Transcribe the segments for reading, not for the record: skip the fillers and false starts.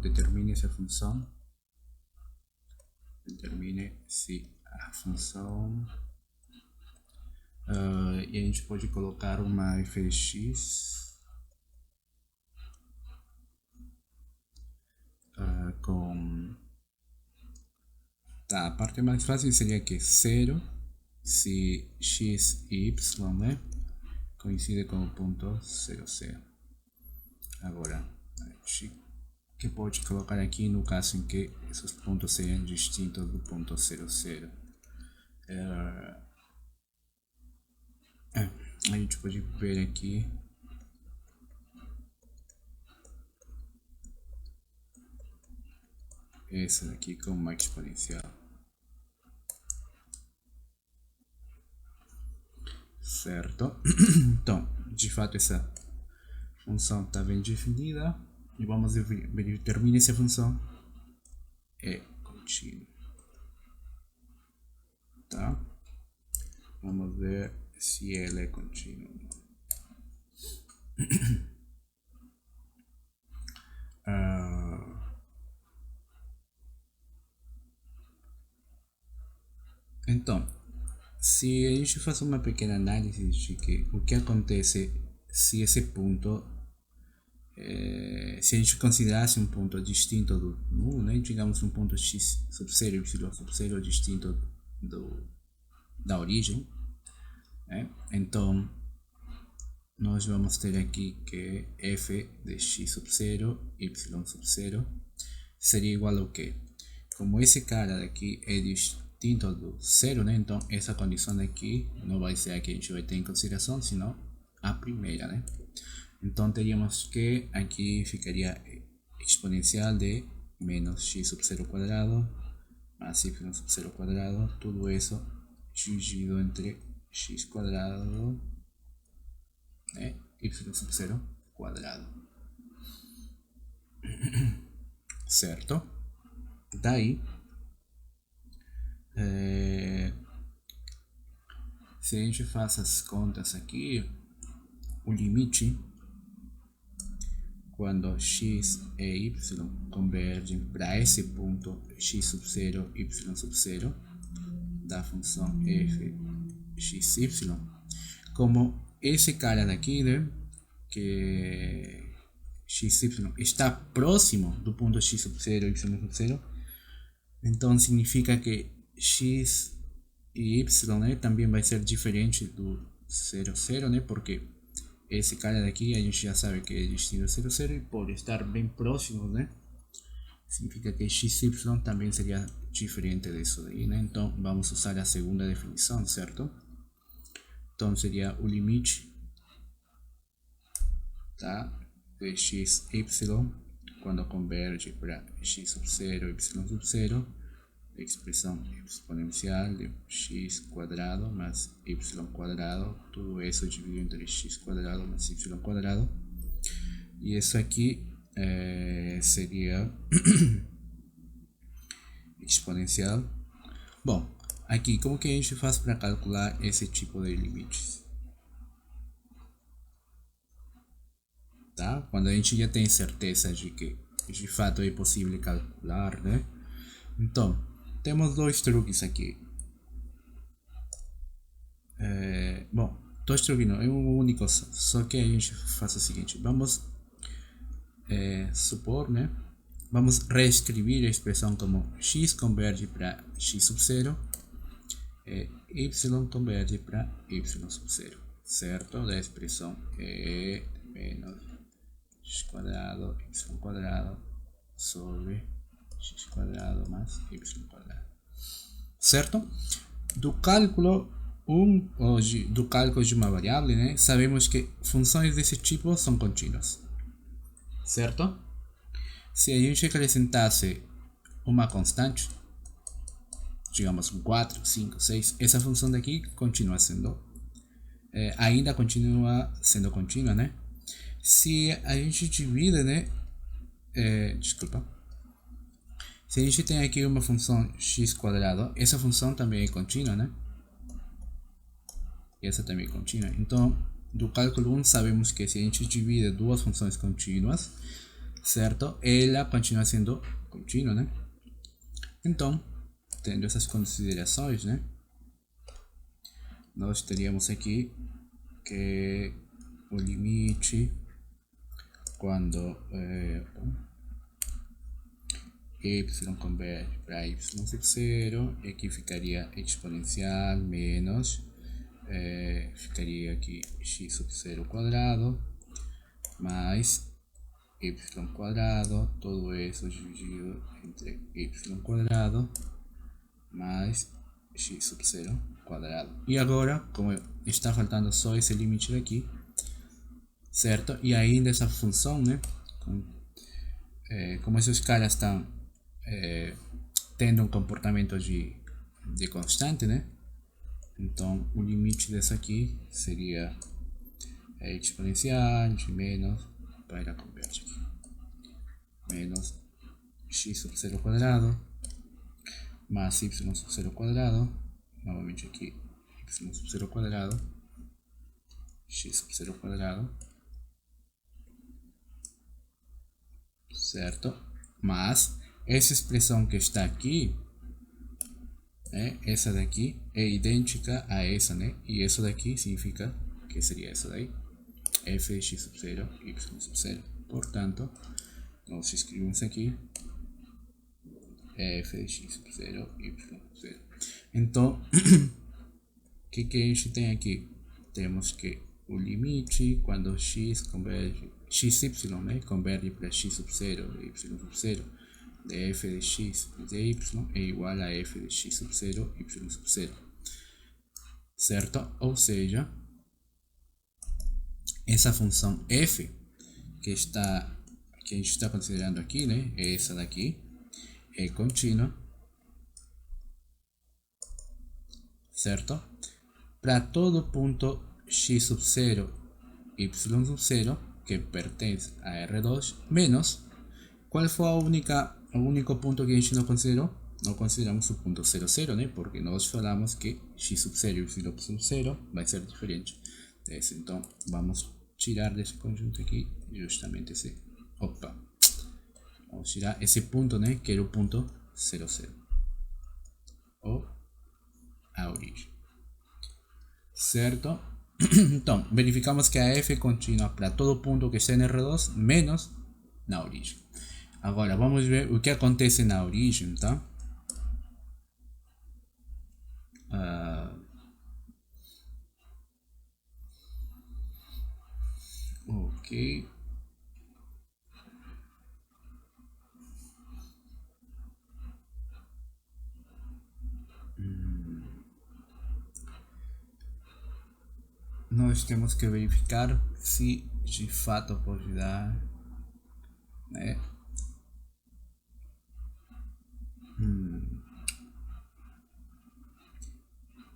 determine essa função, determine se a função, e a gente pode colocar uma f de x com, tá, a parte mais fácil seria que 0 se x e y, né, coincide com o ponto 0, 0. Agora, a gente que pode colocar aqui no caso em que esses pontos sejam distintos do ponto 0, 0. A gente pode ver aqui essa daqui como uma exponencial. Certo? Então, de fato, essa função está bem definida. E vamos determinar se a função é contínua. Tá? Vamos ver se ela é contínua. Então, se a gente faz uma pequena análise de que o que acontece se esse ponto, se a gente considerasse um ponto distinto do nulo, né, digamos um ponto x sub 0 y sub 0 distinto da origem, né, então nós vamos ter aqui que f de x sub 0, y sub 0 seria igual ao que? Como esse cara daqui é distinto do 0, né, então essa condição aqui não vai ser a que a gente vai ter em consideração, senão a primeira, né? Então teríamos que aqui ficaria exponencial de menos x sub 0 quadrado mais y sub 0 quadrado, tudo isso dividido entre x quadrado, né, y sub 0 quadrado. Certo? Daí, se a gente faz as contas aqui, o limite quando x e y convergem para esse ponto x sub 0, y sub 0 da função f x y, como esse cara daqui, né, que x y está próximo do ponto x sub 0, y sub 0, então significa que x e y, né, também vai ser diferente do 0, 0, né, porque esse cara daqui a gente já sabe que é distinto 0, 0 e por estar bem próximo, né, significa que xy também seria diferente disso daí, né, então vamos usar a segunda definição, certo? Então seria o limite, tá, de xy quando converge para x sub 0, y sub 0, a expressão exponencial de x quadrado mais y quadrado, tudo isso dividido entre x quadrado mais y quadrado, e isso aqui seria exponencial. Bom, aqui como que a gente faz para calcular esse tipo de limites? Tá? Quando a gente já tem certeza de que de fato é possível calcular, né? Então, temos dois truques aqui. Bom, dois truques não, é um único só que a gente faz o seguinte, vamos supor, né? Vamos reescrever a expressão como x converge para x sub 0 e y converge para y sub 0, certo? Da expressão é menos x quadrado, y quadrado sobre x quadrado mais y quadrado, certo? Do cálculo do cálculo de uma variável, né, sabemos que funções desse tipo são contínuas, certo? Se a gente acrescentasse uma constante, digamos 4, 5, 6, essa função daqui continua sendo, ainda continua sendo contínua, né? Se a gente divide, né, se a gente tem aqui uma função x quadrado, essa função também é contínua, né? Essa também é contínua. Então, do cálculo 1 sabemos que se a gente divide duas funções contínuas, certo? Ela continua sendo contínua, né? Então, tendo essas considerações, né? Nós teríamos aqui que o limite quando y converge para y sub 0, e aqui ficaria exponencial menos, ficaria aqui x sub 0 quadrado mais y quadrado, todo isso dividido entre y quadrado mais x sub 0 quadrado. E agora, como está faltando só esse limite daqui, certo? E ainda essa função, né? Como esses caras estão tendo um comportamento de constante, né? Então o limite dessa aqui seria exponencial de menos, para converter aqui, menos x sub 0 quadrado mais y sub 0 quadrado, novamente aqui y sub 0 quadrado, x sub 0 quadrado, certo? Mas essa expressão que está aqui, né, essa daqui é idêntica a essa, né? E essa daqui significa que seria essa daí, f de x sub 0, y sub 0. Portanto, nós escrevemos aqui f de x sub 0, y sub 0. Então, o que a gente tem aqui? Temos que o limite quando x converge, xy, né, converge para x sub 0 e y sub 0 de f de x e de y é igual a f de x sub 0 y sub 0, certo? Ou seja, essa função f que a gente está considerando aqui, né, essa daqui é contínua, certo? Para todo ponto x sub 0 y sub 0 que pertence a R2 menos, qual foi o único ponto que a gente não considerou? Não consideramos o ponto 0, 0, né? Porque nós falamos que x sub 0 e y sub 0 vai ser diferente desse. Então, vamos tirar desse conjunto aqui justamente esse. Opa! Vamos tirar esse ponto, né? Que era o ponto 0, 0. Ou a origem. Certo? Então, verificamos que a f é contínua para todo ponto que está em R2 menos na origem. Agora, vamos ver o que acontece na origem, tá? Ok. Nós temos que verificar se de fato pode dar, né?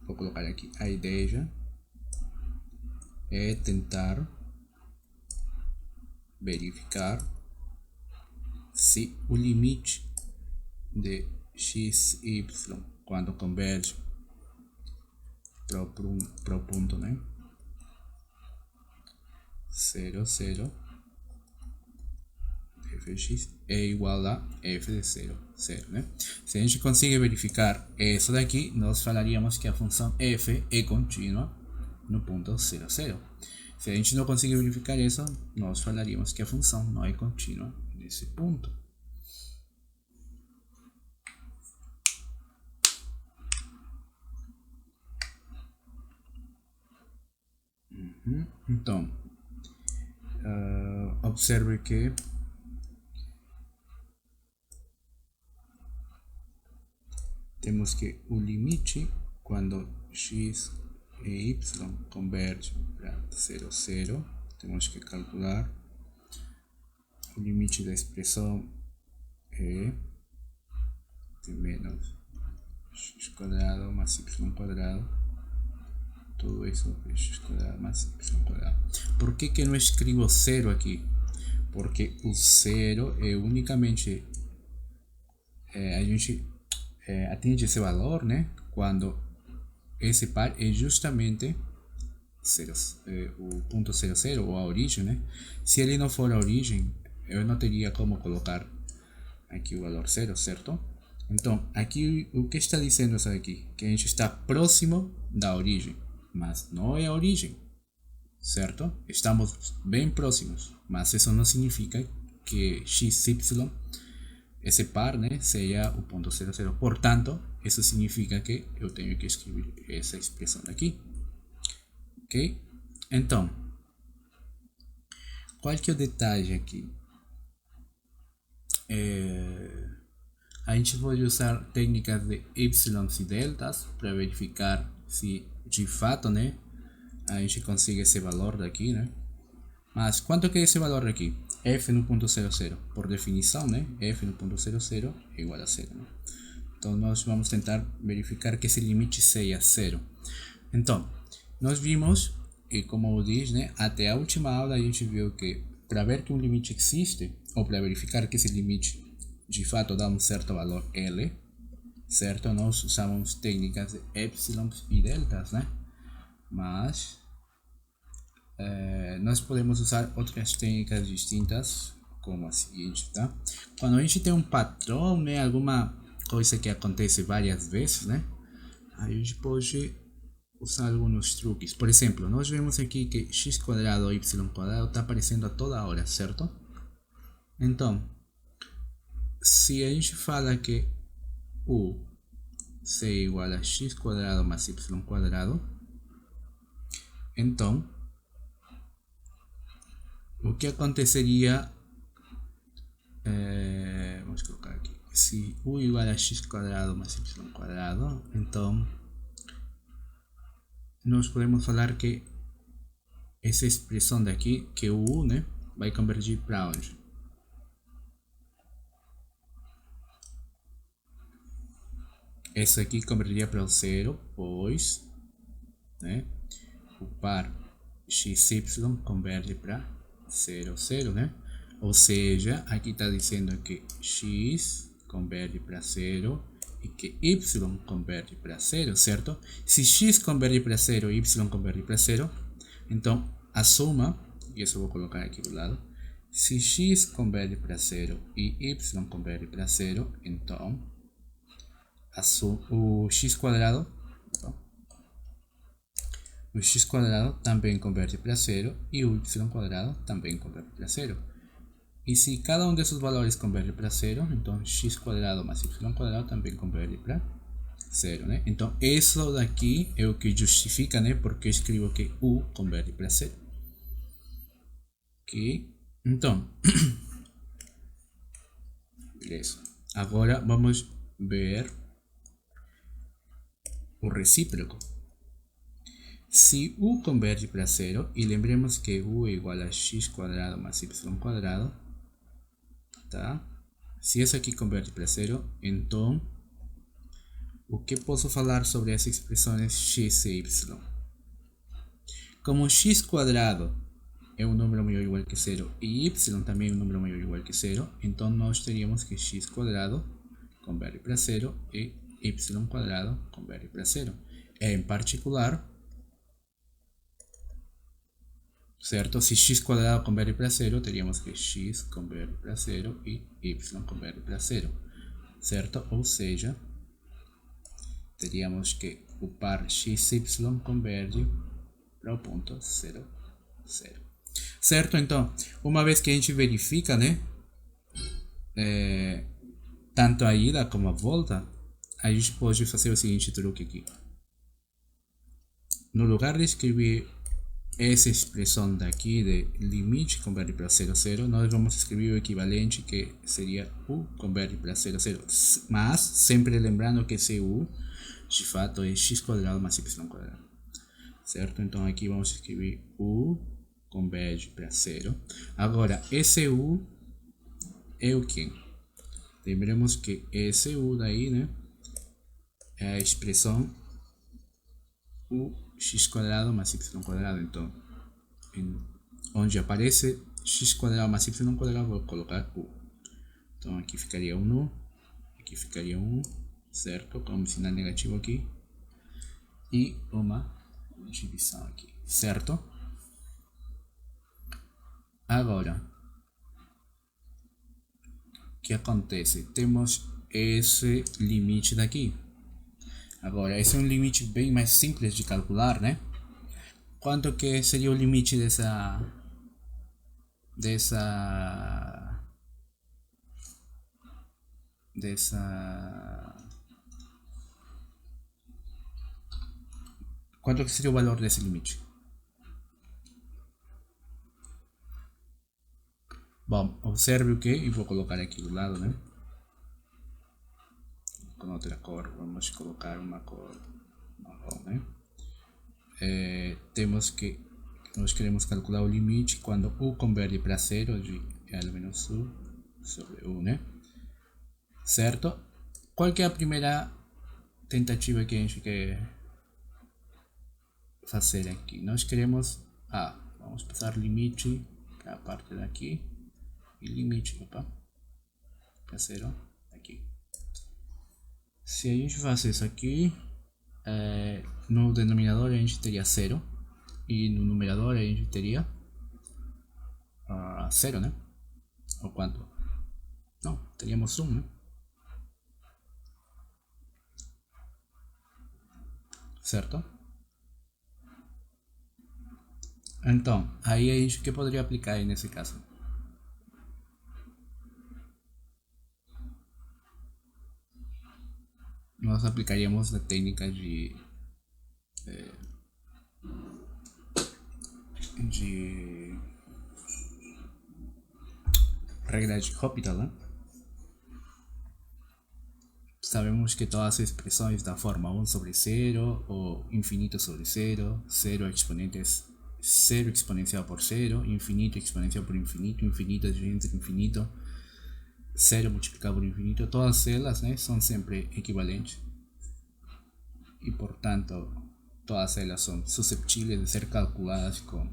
Vou colocar aqui a ideia é tentar verificar se o limite de x e y quando converge para o ponto, né, 0, 0, f de x é igual a f de 0, 0, né? Se a gente conseguir verificar isso daqui, nós falaríamos que a função f é contínua no ponto 0, 0. Se a gente não conseguir verificar isso, nós falaríamos que a função não é contínua nesse ponto. Então, observe que temos que o limite quando x e y convergem para 0, 0, temos que calcular o limite da expressão é de menos x quadrado mais y quadrado, tudo isso é x quadrado mais y quadrado. Por que eu não escrevo 0 aqui? Porque o 0 é unicamente a gente atinge esse valor, né, quando esse par é justamente 0, o ponto 0, 0 ou a origem, né? Se ele não for a origem, eu não teria como colocar aqui o valor 0, certo? Então, aqui o que está dizendo isso aqui? Que a gente está próximo da origem, mas não é a origem, certo? Estamos bem próximos, mas isso não significa que x, y, esse par, né, seja o ponto 0, 0. Portanto, isso significa que eu tenho que escrever essa expressão daqui. Ok? Então, qual que é o detalhe aqui? A gente pode usar técnicas de y e deltas para verificar se de fato, né, a gente consegue esse valor daqui, né? Mas quanto que é esse valor aqui? F no ponto 0, 0. Por definição, né? F no ponto 0, 0 é igual a 0. Né? Então nós vamos tentar verificar que esse limite seja 0. Então, nós vimos, e como diz, né, até a última aula a gente viu que para ver que um limite existe, ou para verificar que esse limite de fato dá um certo valor L, certo? Nós usamos técnicas de epsilon e deltas, né? Mas nós podemos usar outras técnicas distintas, como a seguinte, tá? Quando a gente tem um patrão, né, alguma coisa que acontece várias vezes, né? Aí a gente pode usar alguns truques. Por exemplo, nós vemos aqui que x quadrado ou y quadrado está aparecendo a toda hora, certo? Então, se a gente fala que u c é igual a x quadrado mais y quadrado, então o que aconteceria, vamos colocar aqui, se u igual a x quadrado mais y quadrado, então nós podemos falar que essa expressão daqui, que o u, né, vai convergir para onde? Essa aqui convergeria para o zero, pois, né, o par xy converge para 0, 0, né? Ou seja, aqui está dizendo que x converge para 0 e que y converge para 0, certo? Se x converge para 0 e y converge para 0, então a soma, e isso eu vou colocar aqui do lado, se x converge para 0 e y converge para 0, então o x quadrado, o x quadrado também converte para 0 e o y quadrado também converte para 0. E se cada um desses valores converge para 0, então x quadrado mais y quadrado também converge para 0, né? Então isso daqui é o que justifica, né, porque eu escrevo que u converge para 0. Ok? Então, beleza. Agora vamos ver o recíproco. Se u converge para 0, e lembremos que u é igual a x quadrado mais y quadrado, tá? Se isso aqui converge para 0, então o que posso falar sobre as expressões x e y? Como x quadrado é um número maior ou igual que 0 e y também é um número maior ou igual que 0, então nós teríamos que x quadrado converge para 0 e y quadrado converge para 0. Em particular, certo? Se x quadrado converge para 0, teríamos que x converge para 0 e y converge para 0, certo? Ou seja, teríamos que o par xy converge para o ponto 0, 0. Certo? Então, uma vez que a gente verifica, né, tanto a ida como a volta, a gente pode fazer o seguinte truque aqui. No lugar de escrever essa expressão daqui de limite converge para 0, 0, nós vamos escrever o equivalente, que seria u converge para 0, 0. Mas sempre lembrando que esse u de fato é x quadrado mais y quadrado, certo? Então aqui vamos escrever u converge para 0. Agora esse u é o que? Lembremos que esse u daí, né, é a expressão u x quadrado mais y quadrado. Então, onde aparece x quadrado mais y quadrado, vou colocar u. Então aqui ficaria um nu, aqui ficaria um, certo? Com um sinal negativo aqui e uma divisão aqui, certo? Agora, que acontece? Temos esse limite daqui. Agora, esse é um limite bem mais simples de calcular, né? Quanto que seria o limite dessa quanto que seria o valor desse limite? Bom, observe o que, e vou colocar aqui do lado, né? Com outra cor, vamos colocar uma cor marrom, né? Temos que nós queremos calcular o limite quando u converte para zero de L menos u sobre u, né? Certo? Qual que é a primeira tentativa que a gente quer fazer aqui? Nós queremos, vamos passar limite para a parte daqui e limite, para zero aqui. Se a gente faz isso aqui, no denominador a gente teria zero e no numerador a gente teria zero, né? Ou quanto? Não, teríamos 1, né? Certo? Então, aí a gente que poderia aplicar aí nesse caso? Nós aplicaríamos a técnica de regra de Hospital, né? Sabemos que todas as expressões da forma 1 sobre 0 ou infinito sobre 0, 0 exponentes 0 exponencial por 0, infinito exponencial por infinito, infinito dividido entre infinito, 0 multiplicado por infinito, todas elas, né, são sempre equivalentes e portanto todas elas são susceptíveis de ser calculadas com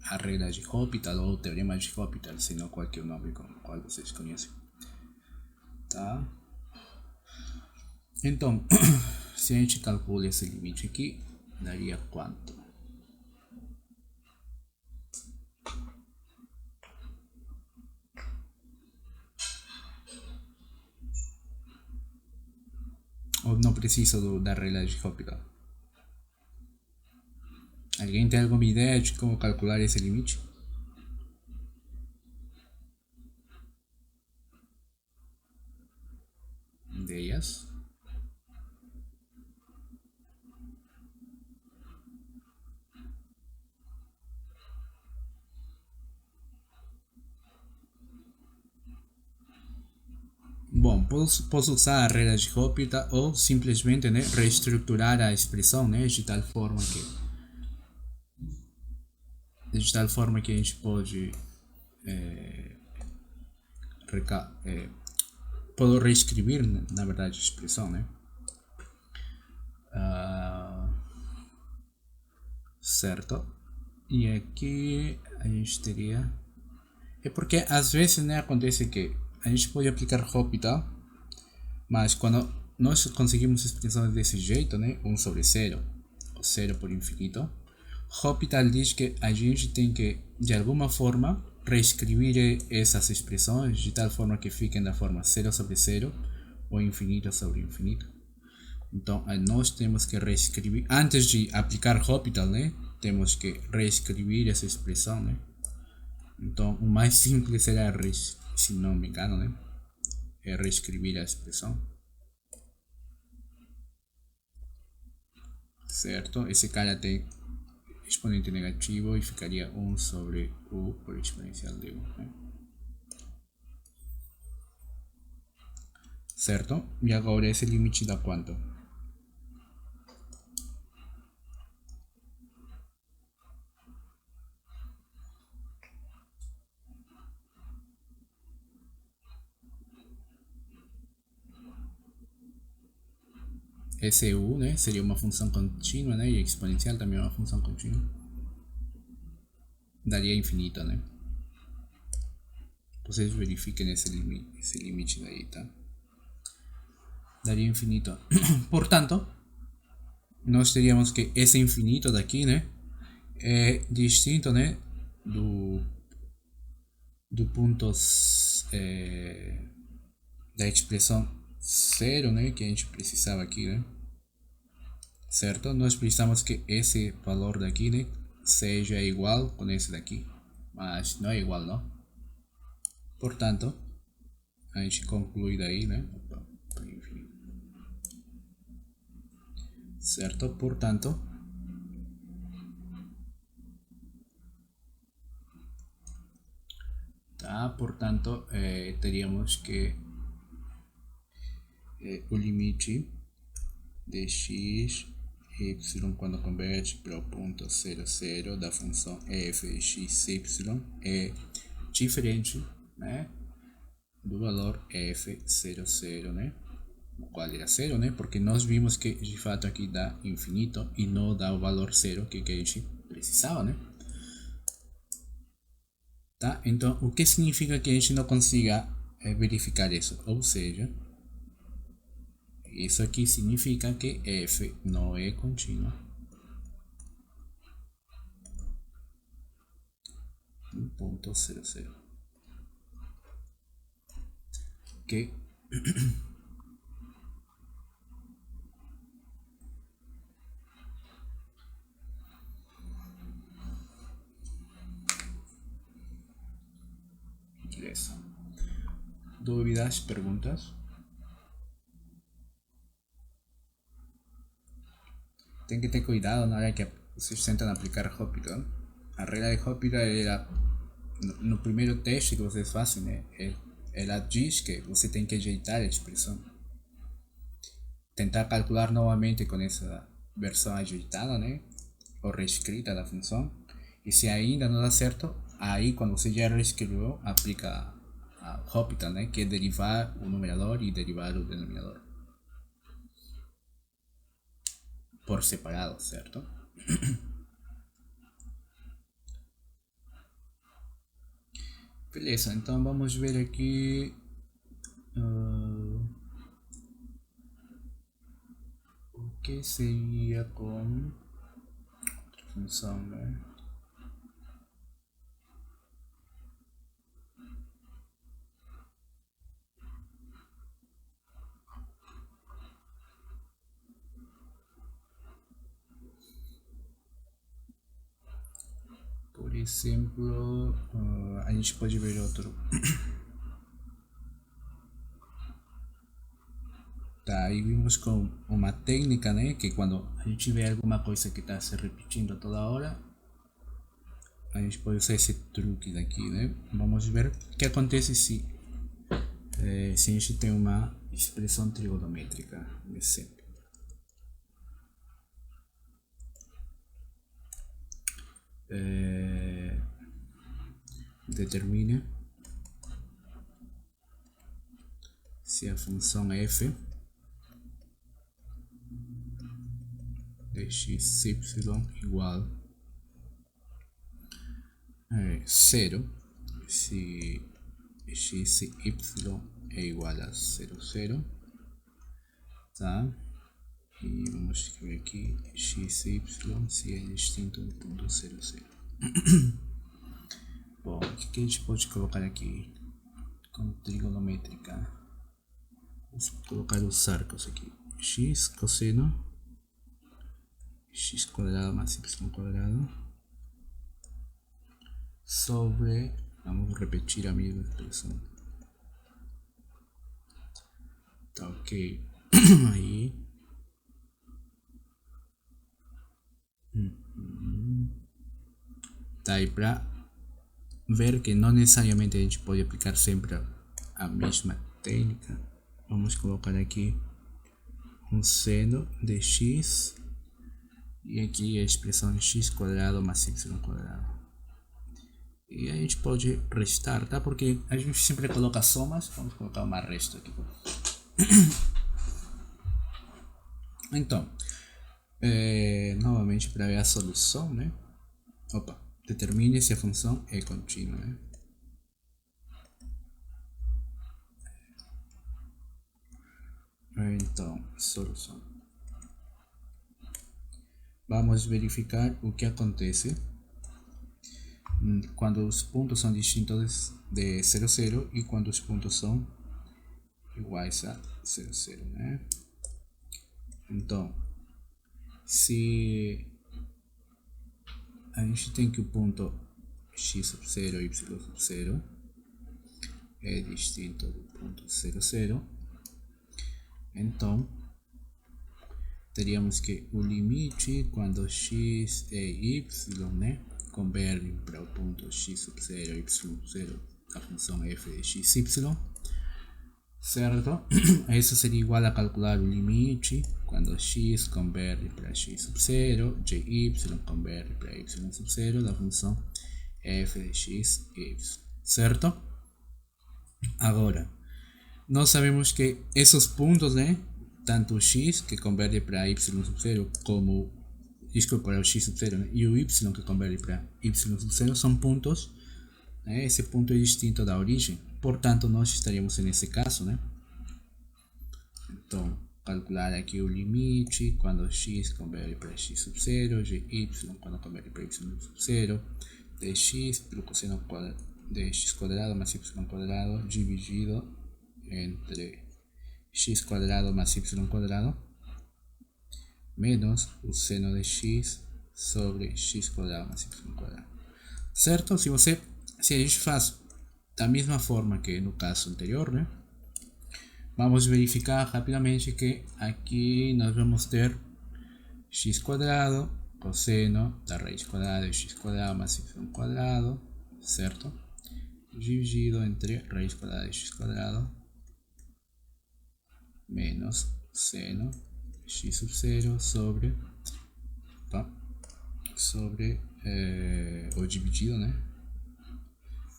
a regra de Hospital ou o teorema de Hospital, se não qualquer nome com o qual vocês conhecem. Tá? Então, se a gente calcula esse limite aqui, daria quanto? Ou não preciso da regra de Hospital? Alguém tem alguma ideia de como calcular esse limite? Ideias? Bom, posso usar a regra de Hospital ou simplesmente, né, reestruturar a expressão, né, de tal forma que a gente pode puedo reescrever, na verdade, a expressão, né? Certo? E aqui a gente teria... É porque às vezes, né, acontece que a gente pode aplicar Hospital, mas quando nós conseguimos expressões desse jeito, né, 1 sobre 0, ou 0 por infinito, Hospital diz que a gente tem que, de alguma forma, reescrever essas expressões de tal forma que fiquem da forma 0 sobre 0 ou infinito sobre infinito. Então, nós temos que reescrever, antes de aplicar Hospital, né, temos que reescrever essa expressão, né. Então, o mais simples será, se não me engano, né, é reescrever a expressão. Certo? Esse cara tem exponente negativo e ficaria 1 sobre u por exponencial de 1, né? Certo? E agora esse limite dá quanto? Esse u, né, seria uma função contínua, né, e exponencial também é uma função contínua. Daria infinito, né? Vocês verifiquem esse limite daí, tá? Daria infinito. Portanto, nós teríamos que esse infinito daqui, né, é distinto, né, do ponto da expressão zero, né, que a gente precisava aqui, né, certo? Nós precisamos que esse valor daqui, né, seja igual com esse daqui, mas não é igual, não. Portanto, a gente conclui daí, né? Opa, enfim. Certo? Portanto, tá? Portanto, teríamos que o limite de x y quando converte para o ponto 0, 0 da função f de x, y é diferente, né, do valor f 0, 0, né, o qual era 0, né, porque nós vimos que de fato aqui dá infinito e não dá o valor 0 que a gente precisava, né. Tá? Então, o que significa que a gente não consiga verificar isso? Ou seja, isso aqui significa que f não é contínua. 1.00. Ok? Beleza. Dúvidas, perguntas? Tem que ter cuidado na hora que vocês tentam aplicar Hopital. A regra de Hopital era no primeiro teste que vocês fazem, né? Ela diz que você tem que ajeitar a expressão. Tentar calcular novamente com essa versão ajeitada, né? Ou reescrita da função. E se ainda não dá certo, aí quando você já reescreveu, aplica a Hopital, né? Que é derivar o numerador e derivar o denominador por separado, certo? Beleza, então vamos ver aqui o que seria com outra função, né? Por exemplo, a gente pode ver outro. Tá, aí vimos com uma técnica, né? Que quando a gente vê alguma coisa que está se repetindo toda hora, a gente pode usar esse truque daqui, né? Vamos ver o que acontece se a gente tem uma expressão trigonométrica, um exemplo. Determine se a função f de x, y igual a 0, se x, y é igual a 0, 0, tá? E vamos escrever aqui x, y se é distinto do ponto 0, 0. Bom, o que a gente pode colocar aqui como trigonométrica? Vamos colocar os arcos aqui. X cosseno x quadrado más y quadrado sobre, vamos a repetir a misma expresión. Tá ok. Aí. Tá aí para ver que não necessariamente a gente pode aplicar sempre a mesma técnica. Vamos colocar aqui um seno de x e aqui a expressão x quadrado mais y quadrado. E a gente pode restar, tá? Porque a gente sempre coloca somas, vamos colocar uma resto aqui. Então, novamente para ver a solução, né? Opa, determine se a função é contínua, né? Então, solução. Vamos verificar o que acontece quando os pontos são distintos de 0, 0 e quando os pontos são iguais a 0, 0, né? Então, se a gente tem que o ponto x sub 0 e y sub 0 é distinto do ponto 0, 0, então teríamos que o limite quando x e y, né, convergem para o ponto x sub 0 e y sub 0 da função f de x, y, certo? Isso seria igual a calcular o limite quando x converge para x sub 0, y converge para y sub 0 da função f de x, y, certo? Agora, nós sabemos que esses pontos, né, tanto o x que converge para y sub 0 como desculpa, para o x sub 0, né, e o y que converge para y sub 0 são pontos, né, esse ponto é distinto da origem, portanto nós estaríamos nesse caso, né? Então, calcular aqui o limite quando x converge para x sub 0, y quando converge para y sub 0, dx pelo cosseno de x quadrado mais y quadrado dividido entre x quadrado más y quadrado menos o seno de x sobre x quadrado más y quadrado, certo? Se a gente faz da mesma forma que no caso anterior, né, vamos verificar rapidamente que aqui nós vamos ter x quadrado cosseno da raiz quadrada de x quadrado más y quadrado, certo? Dividido entre raiz quadrada de x quadrado menos seno x sub 0 sobre o dividido, né,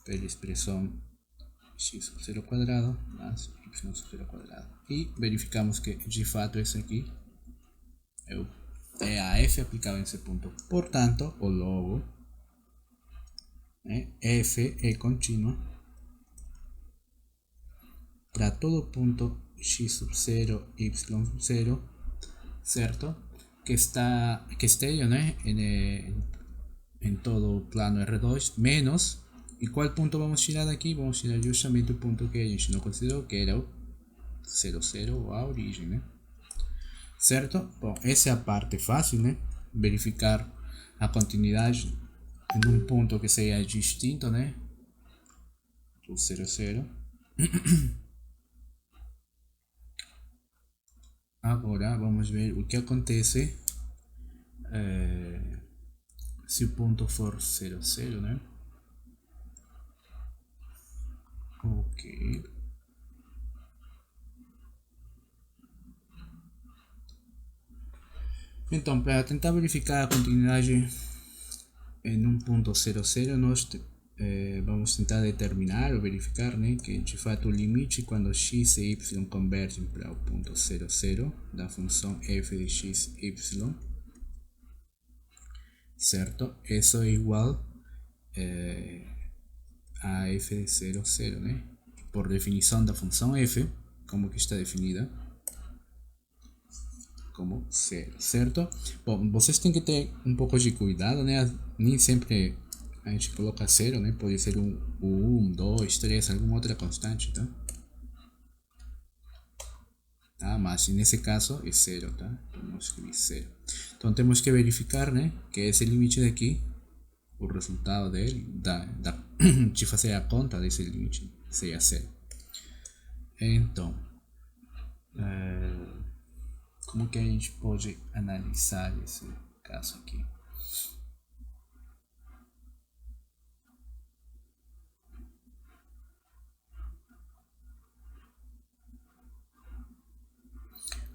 pela expressão x sub 0 quadrado mais y sub 0 quadrado, e verificamos que de fato esse aqui é a f aplicada nesse ponto, portanto o logo, né, f é contínua para todo ponto x sub 0 y sub 0, certo? Que esteja, né, em todo o plano R2 menos, e qual ponto vamos tirar daqui? Vamos tirar justamente o ponto que a gente não considerou, que era o 0, 0, a origem, né? Certo? Bom, essa é a parte fácil, né? Verificar a continuidade em um ponto que seja distinto, né, do 0, 0. Agora vamos ver o que acontece se o ponto for 0, 0, né? Ok. Então, para tentar verificar a continuidade em um ponto 0, 0, nós vamos tentar determinar ou verificar, né, que de fato o limite quando x e y convergem para o ponto 0, 0 da função f de x, y, certo? Isso é igual a f de 0, 0, né? Por definição da função f, como que está definida? Como 0, certo? Bom, vocês têm que ter um pouco de cuidado, né? Nem sempre a gente coloca 0, né? Pode ser 1, 2, 3, alguma outra constante, tá? Mas nesse caso é 0, tá? Vamos escrever 0. Então temos que verificar, né, que esse limite daqui, o resultado dele, de fazer a conta desse limite, seja 0. Então, como que a gente pode analisar esse caso aqui?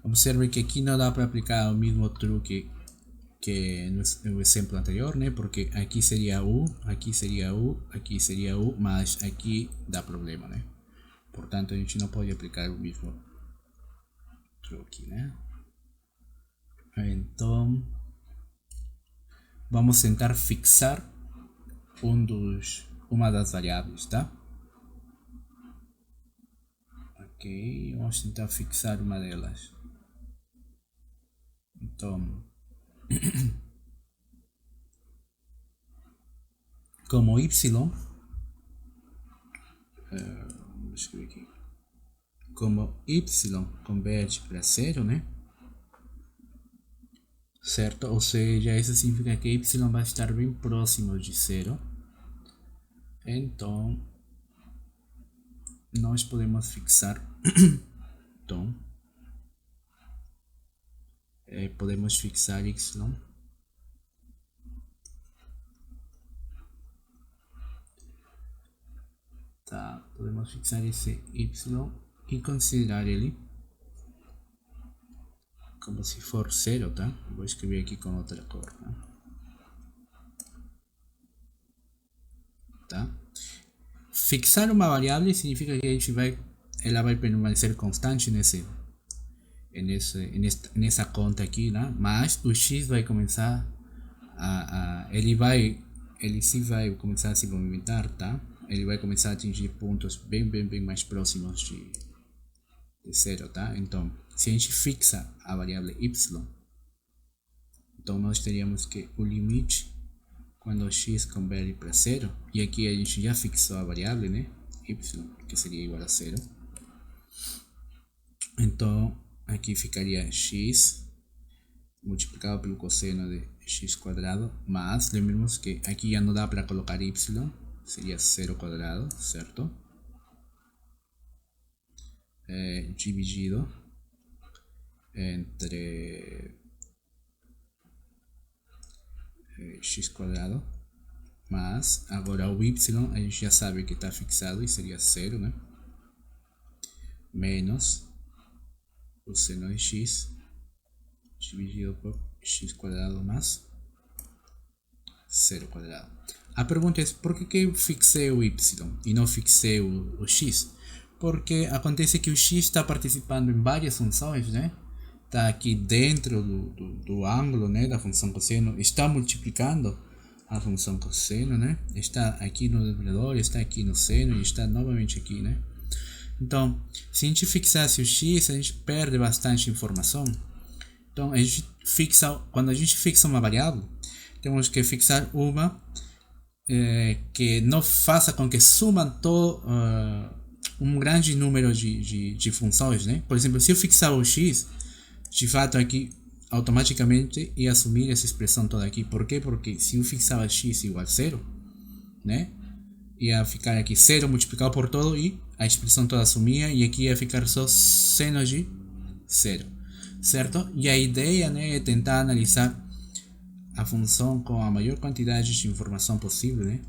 Observe que aqui não dá para aplicar o mesmo truque que no exemplo anterior, né? Porque aqui seria U, aqui seria U, aqui seria U, mas aqui dá problema, né? Portanto, a gente não pode aplicar o mesmo truque, né? Então, vamos tentar fixar uma das variáveis, tá? Ok, vamos tentar fixar uma delas. Então, como y, vou escrever aqui, como y converge para 0, né? Certo? Ou seja, isso significa que y vai estar bem próximo de 0. Então, nós podemos fixar então, podemos fixar y tá, podemos fixar esse y e considerar ele como se for 0, tá? Vou escrever aqui com outra cor, tá? Fixar uma variável significa que ela vai permanecer constante nessa conta aqui, né? Mas o x vai começar ele sim vai começar a se movimentar, tá? Ele vai começar a atingir pontos bem mais próximos de 0, tá? Então, se a gente fixa a variável y, então nós teríamos que o limite quando o x converge para 0, e aqui a gente já fixou a variável, né? Y, que seria igual a 0. Então, aqui ficaria x multiplicado pelo cosseno de x quadrado, mas lembremos que aqui já não dá para colocar y, seria 0 quadrado, certo? Dividido entre x quadrado, mas agora o y a gente já sabe que está fixado e seria 0, né? Menos o seno de x dividido por x quadrado mais 0 quadrado. A pergunta é por que eu fixei o y e não fixei o x? Porque acontece que o x está participando em várias funções, né? Está aqui dentro do ângulo, né, da função cosseno, está multiplicando a função cosseno, né? Está aqui no denominador, está aqui no seno e está novamente aqui, né? Então, se a gente fixasse o x, a gente perde bastante informação. Então, quando a gente fixa uma variável, temos que fixar uma que não faça com que sumam um grande número de funções, né? Por exemplo, se eu fixar o x, de fato aqui automaticamente ia assumir essa expressão toda aqui. Por quê? Porque se eu fixava x igual a 0, né? Ia ficar aqui 0 multiplicado por todo e a expressão toda assumia, e aqui ia ficar só seno de 0, certo? E a ideia, né, é tentar analisar a função com a maior quantidade de informação possível, né?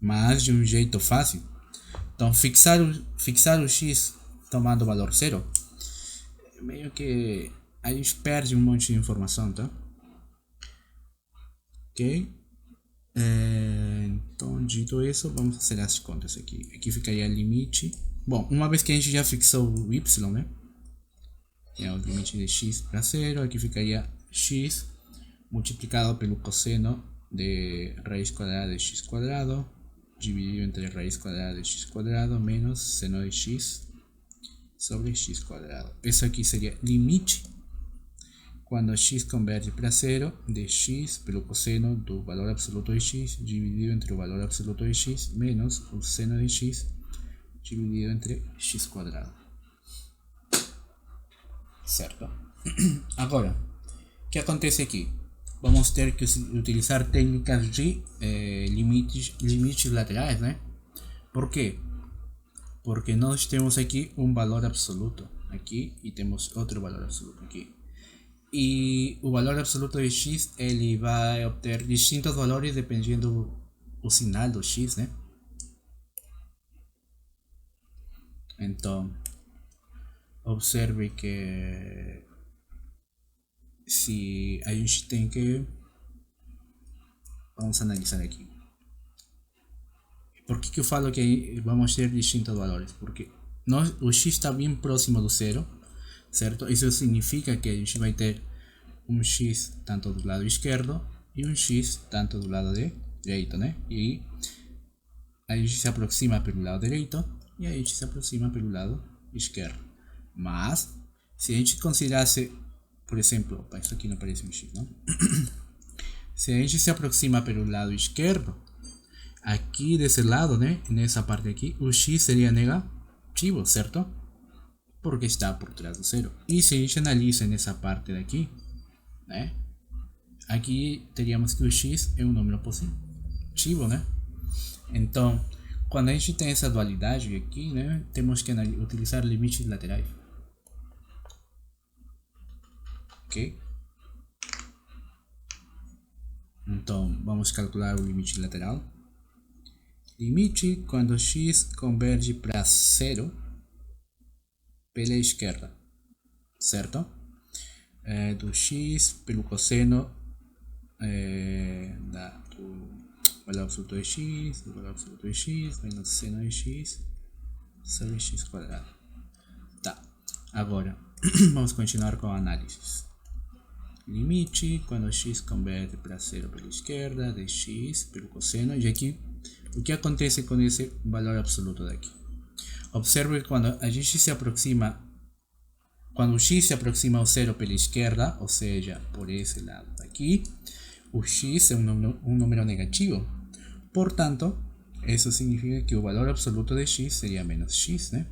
Mas de um jeito fácil. Então, fixar o x tomando o valor 0, meio que a gente perde um monte de informação, tá? Ok? Então, dito isso, vamos fazer as contas aqui. Aqui ficaria limite. Bom, uma vez que a gente já fixou o y, né? É o limite de x para 0. Aqui ficaria x multiplicado pelo cosseno de raiz quadrada de x quadrado dividido entre raiz quadrada de x quadrado menos seno de x sobre x quadrado. Isso aqui seria limite quando x converge para 0 de x pelo cosseno do valor absoluto de x dividido entre o valor absoluto de x menos o seno de x dividido entre x quadrado. Certo? Agora, o que acontece aqui? Vamos ter que utilizar técnicas de limites laterais, né? Por quê? Porque nós temos aqui um valor absoluto aqui e temos outro valor absoluto aqui. E o valor absoluto de x ele vai obter distintos valores dependendo do sinal do x, né? Então, observe que se a gente tem que... Vamos analisar aqui. Por que eu falo que vamos ter distintos valores? Porque o x está bem próximo do 0, certo? Isso significa que a gente vai ter um x tanto do lado esquerdo e um x tanto do lado direito, né? E a gente se aproxima pelo lado direito e a gente se aproxima pelo lado esquerdo. Mas, se a gente considerasse, por exemplo, opa, isso aqui não parece um x, não? Se a gente se aproxima pelo lado esquerdo, Aqui desse lado, né? Nessa parte aqui, o x seria negativo, certo? Porque está por trás do zero. E se a gente analisa nessa parte daqui, né? Aqui teríamos que o x é um número positivo, né? Então, quando a gente tem essa dualidade aqui, né? Temos que utilizar limites laterais. Ok? Então, vamos calcular o limite lateral. Limite quando x converge para zero pela esquerda, certo? Do x pelo cosseno do valor absoluto de x, do valor absoluto de x, menos seno de x sobre x quadrado. Tá, agora vamos continuar com a análise. Limite quando x converge para zero pela esquerda de x pelo cosseno. E aqui, o que acontece com esse valor absoluto daqui? Observe que quando a gente se aproxima, quando o x se aproxima ao zero pela esquerda, ou seja, por esse lado aqui, o x é um número negativo. Portanto, isso significa que o valor absoluto de x seria menos x, né?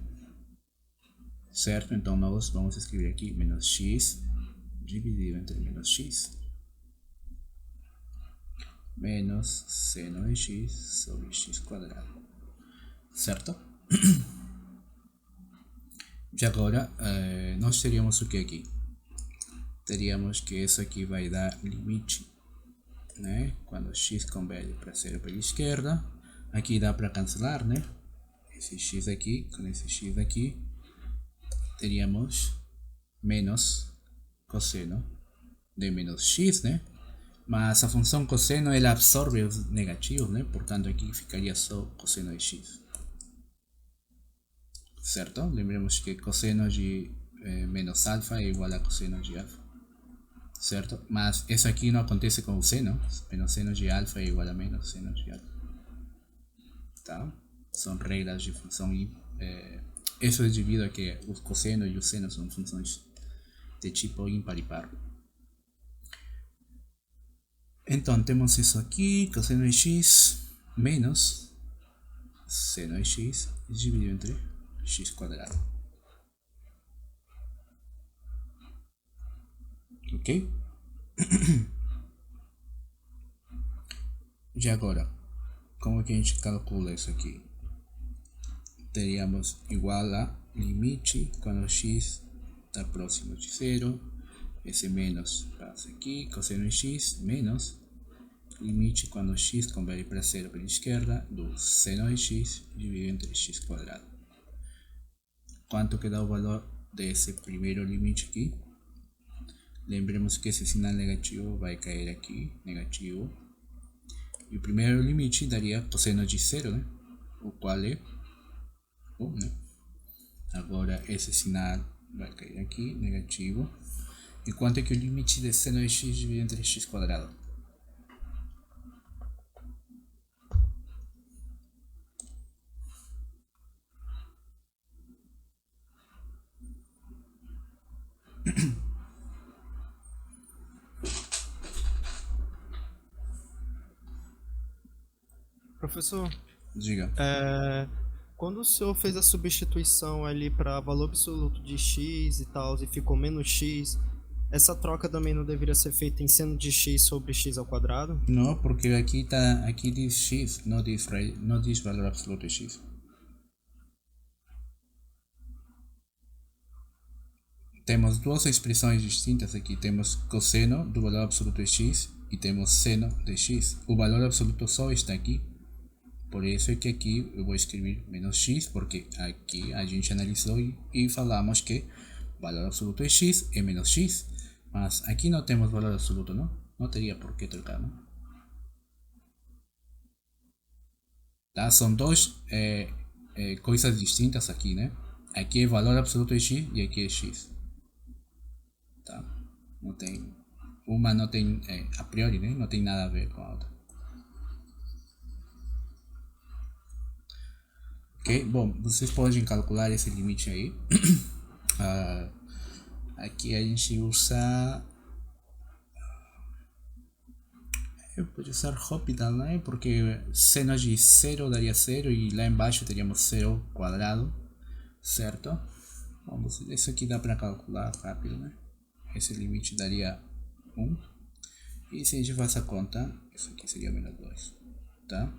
Certo? Então nós vamos escrever aqui menos x dividido entre menos x. Menos seno de x sobre x quadrado. Certo? E agora, nós teríamos o que aqui? Teríamos que isso aqui vai dar limite, né? Quando x converge para zero pela esquerda. Aqui dá para cancelar, né? Esse x aqui com esse x aqui. Teríamos menos cosseno de menos x, né? Mas a função cosseno ela absorve os negativos, né? Portanto, aqui ficaria só cosseno de x. Certo? Lembremos que cosseno de menos alfa é igual a cosseno de alfa. Certo? Mas isso aqui não acontece com o seno. Menos seno de alfa é igual a menos seno de alfa. Tá? São regras de função e isso é devido a que o cosseno e o seno são funções de tipo ímpar e par. Então temos isso aqui, cosseno de x menos seno de x dividido entre x quadrado. Ok? E agora, como que a gente calcula isso aqui? Teríamos igual a limite quando x está próximo de zero. Esse menos passa aqui, cosseno de x menos limite quando x converge para zero pela esquerda do seno de x dividido entre x quadrado. Quanto que dá o valor desse primeiro limite aqui? Lembremos que esse sinal negativo vai cair aqui, negativo. E o primeiro limite daria cosseno de zero, né? O qual é 1, né? Agora esse sinal vai cair aqui, negativo. E quanto é que o limite de seno de x dividido entre x quadrado? Professor, Diga. quando o senhor fez a substituição ali para valor absoluto de x e tal, e ficou menos x, essa troca também não deveria ser feita em seno de x sobre x ao quadrado? Não, porque aqui diz x, não diz valor absoluto de x. Temos duas expressões distintas aqui. Temos cosseno do valor absoluto de x e temos seno de x. O valor absoluto só está aqui. Por isso é que aqui eu vou escrever menos x, porque aqui a gente analisou e falamos que o valor absoluto de x é menos x. Mas aqui não temos valor absoluto, não? Não teria por que trocar, não? Tá? São duas coisas distintas aqui, né? Aqui é valor absoluto de x e aqui é x. Tá? Não tem, uma não tem, a priori, né? Não tem nada a ver com a outra. Ok? Bom, vocês podem calcular esse limite aí. Aqui a gente usa Pode usar Hospital, né? Porque seno de 0 daria 0 e lá embaixo teríamos 0 quadrado, certo? Vamos, isso aqui dá para calcular rápido, né? Esse limite daria 1. E se a gente faz a conta, isso aqui seria menos 2, tá?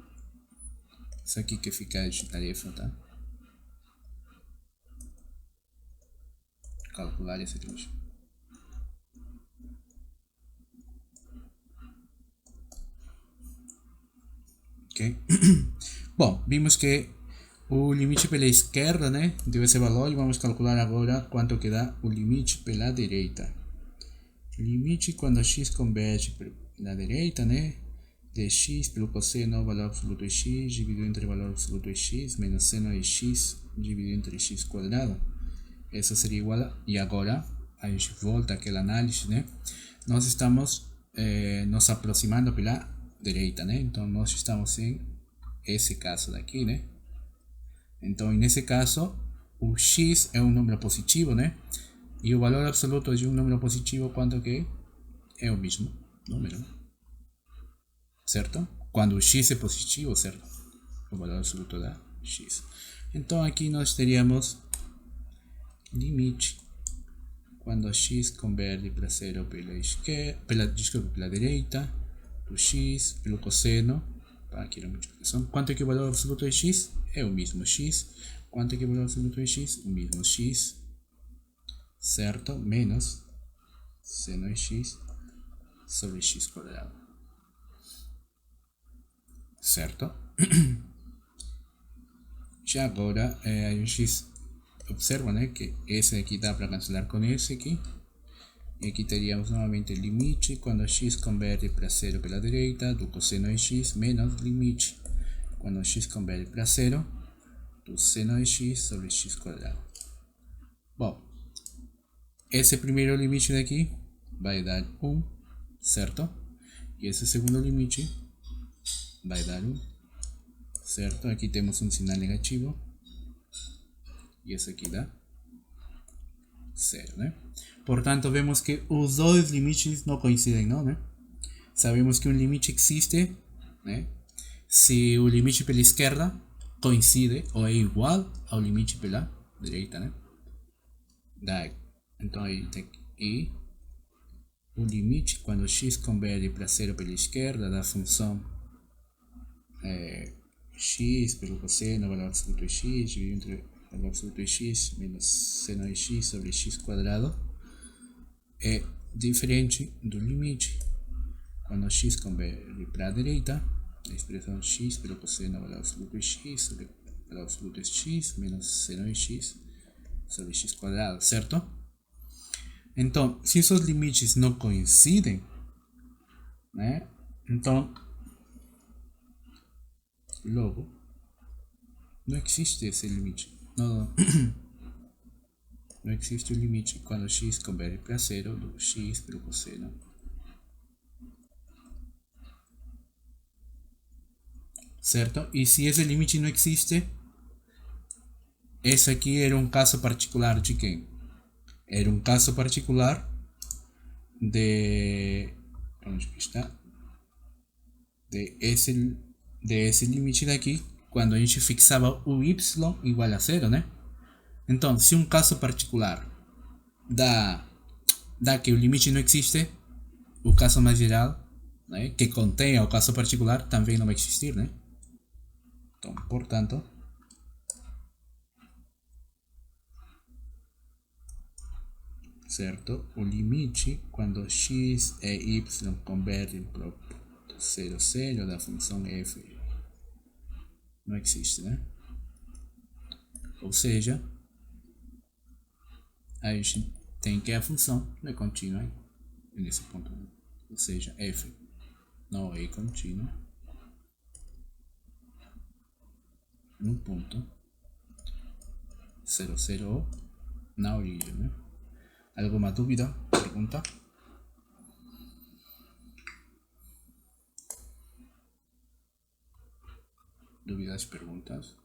Isso aqui que fica de tarefa, tá? Calcular esse limite. Ok? Bom, vimos que o limite pela esquerda, né, deu esse valor e vamos calcular agora quanto que dá o limite pela direita. Limite quando x converge pela direita, né, de x pelo cosseno ao valor absoluto de x dividido entre o valor absoluto de x menos seno de x dividido entre x quadrado. Isso seria igual a... E agora a gente volta àquela análise, né? Nós estamos nos aproximando pela direita, né? Então nós estamos em esse caso daqui, né? Então nesse caso o x é um número positivo, né? E o valor absoluto de um número positivo, quanto que é o mesmo número, certo? Quando o x é positivo, certo? O valor absoluto da x. Então aqui nós teríamos limite quando x converge para 0 pela esquerda, desculpa, pela direita, do x pelo cosseno, aqui na multiplicação. Quanto é que o valor absoluto de x? É o mesmo x. Quanto é que o valor absoluto de x? O mesmo x, certo? Menos seno de x sobre x quadrado, certo? Já agora a gente observa, né, que esse aqui dá para cancelar com esse aqui. E aqui teríamos novamente limite quando x converge para 0 pela direita do cosseno de x menos limite quando x converge para 0 do seno de x sobre x quadrado. Bom, esse primeiro limite daqui vai dar 1, certo? E esse segundo limite vai dar 1, certo? Aqui temos um sinal negativo e esse aqui dá 0, né? Portanto, vemos que os dois limites não coincidem, não, né? Sabemos que um limite existe, né, se o limite pela esquerda coincide ou é igual ao limite pela direita, né? Então aí tem que o limite quando x converge para 0 pela esquerda da função x pelo cosseno, valor absoluto de x, dividido entre o valor absoluto de x menos seno de x sobre x quadrado, é diferente do limite quando x converge para a direita, a expressão x pelo cosseno valor absoluto de x sobre valor absoluto de x menos seno de x sobre x quadrado, certo? Então, se esses limites não coincidem, né, então logo não existe esse limite. Não existe o limite quando x converge para 0 do x pelo cosseno. Certo? E se esse limite não existe, esse aqui era um caso particular de quem? Era um caso particular de... onde está? De esse limite daqui, quando a gente fixava o y igual a 0, né? Então, se um caso particular dá que o limite não existe, o caso mais geral, né, que contenha o caso particular, também não vai existir, né? Então, portanto, certo? O limite quando x e y convergem para o 0, 0 da função f não existe, né? Ou seja, a gente tem que a função não é contínua nesse ponto, ou seja, f não é contínua no ponto 0, 0 na origem, né? Alguma dúvida? Pergunta? Dúvidas, perguntas?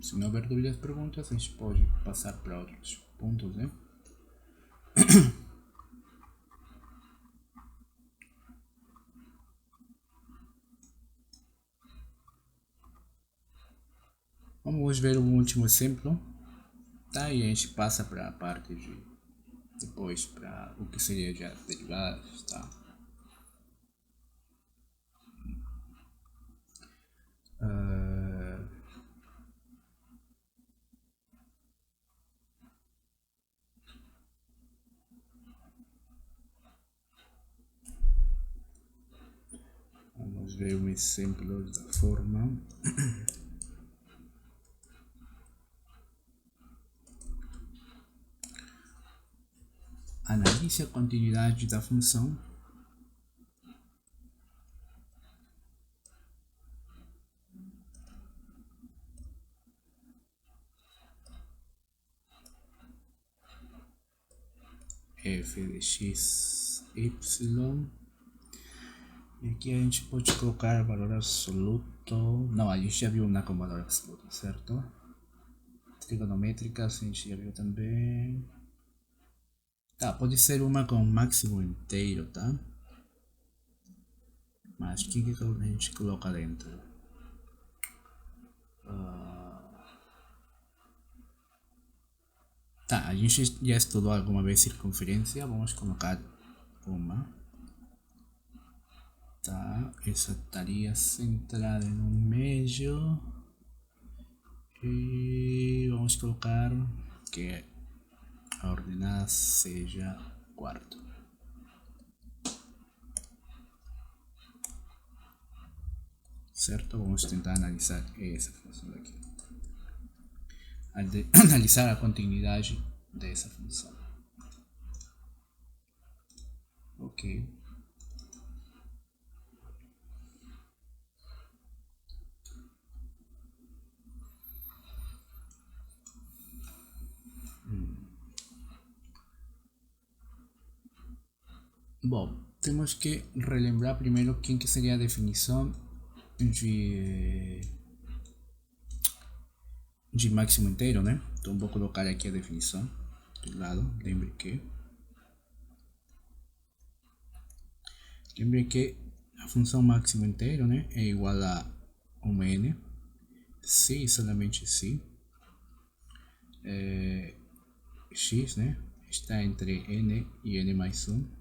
Se não houver dúvidas, perguntas, a gente pode passar para outros pontos, né? Vamos ver o último exemplo, tá? E a gente passa para a parte de depois para o que seria já derivadas, tá? Vamos ver um exemplo da forma. Analise a continuidade da função f de x, y. E aqui a gente pode colocar valor absoluto. Não, a gente já viu uma com valor absoluto, certo? Trigonométricas a gente já viu também. Tá, pode ser uma com máximo inteiro, tá? Mas o que a gente coloca dentro? Tá, a gente já estudou alguma vez circunferência, vamos colocar uma. Tá, essa estaria centrada no meio. E vamos colocar que a ordenada seja quarto. Certo? Vamos tentar analisar essa função aqui. Analisar a continuidade dessa função. Ok. Bom, temos que relembrar primeiro quem que seria a definição de máximo inteiro, né? Então vou colocar aqui a definição de lado. Lembre que a função máximo inteiro, né, é igual a 1n se solamente se x, né, está entre n e n mais 1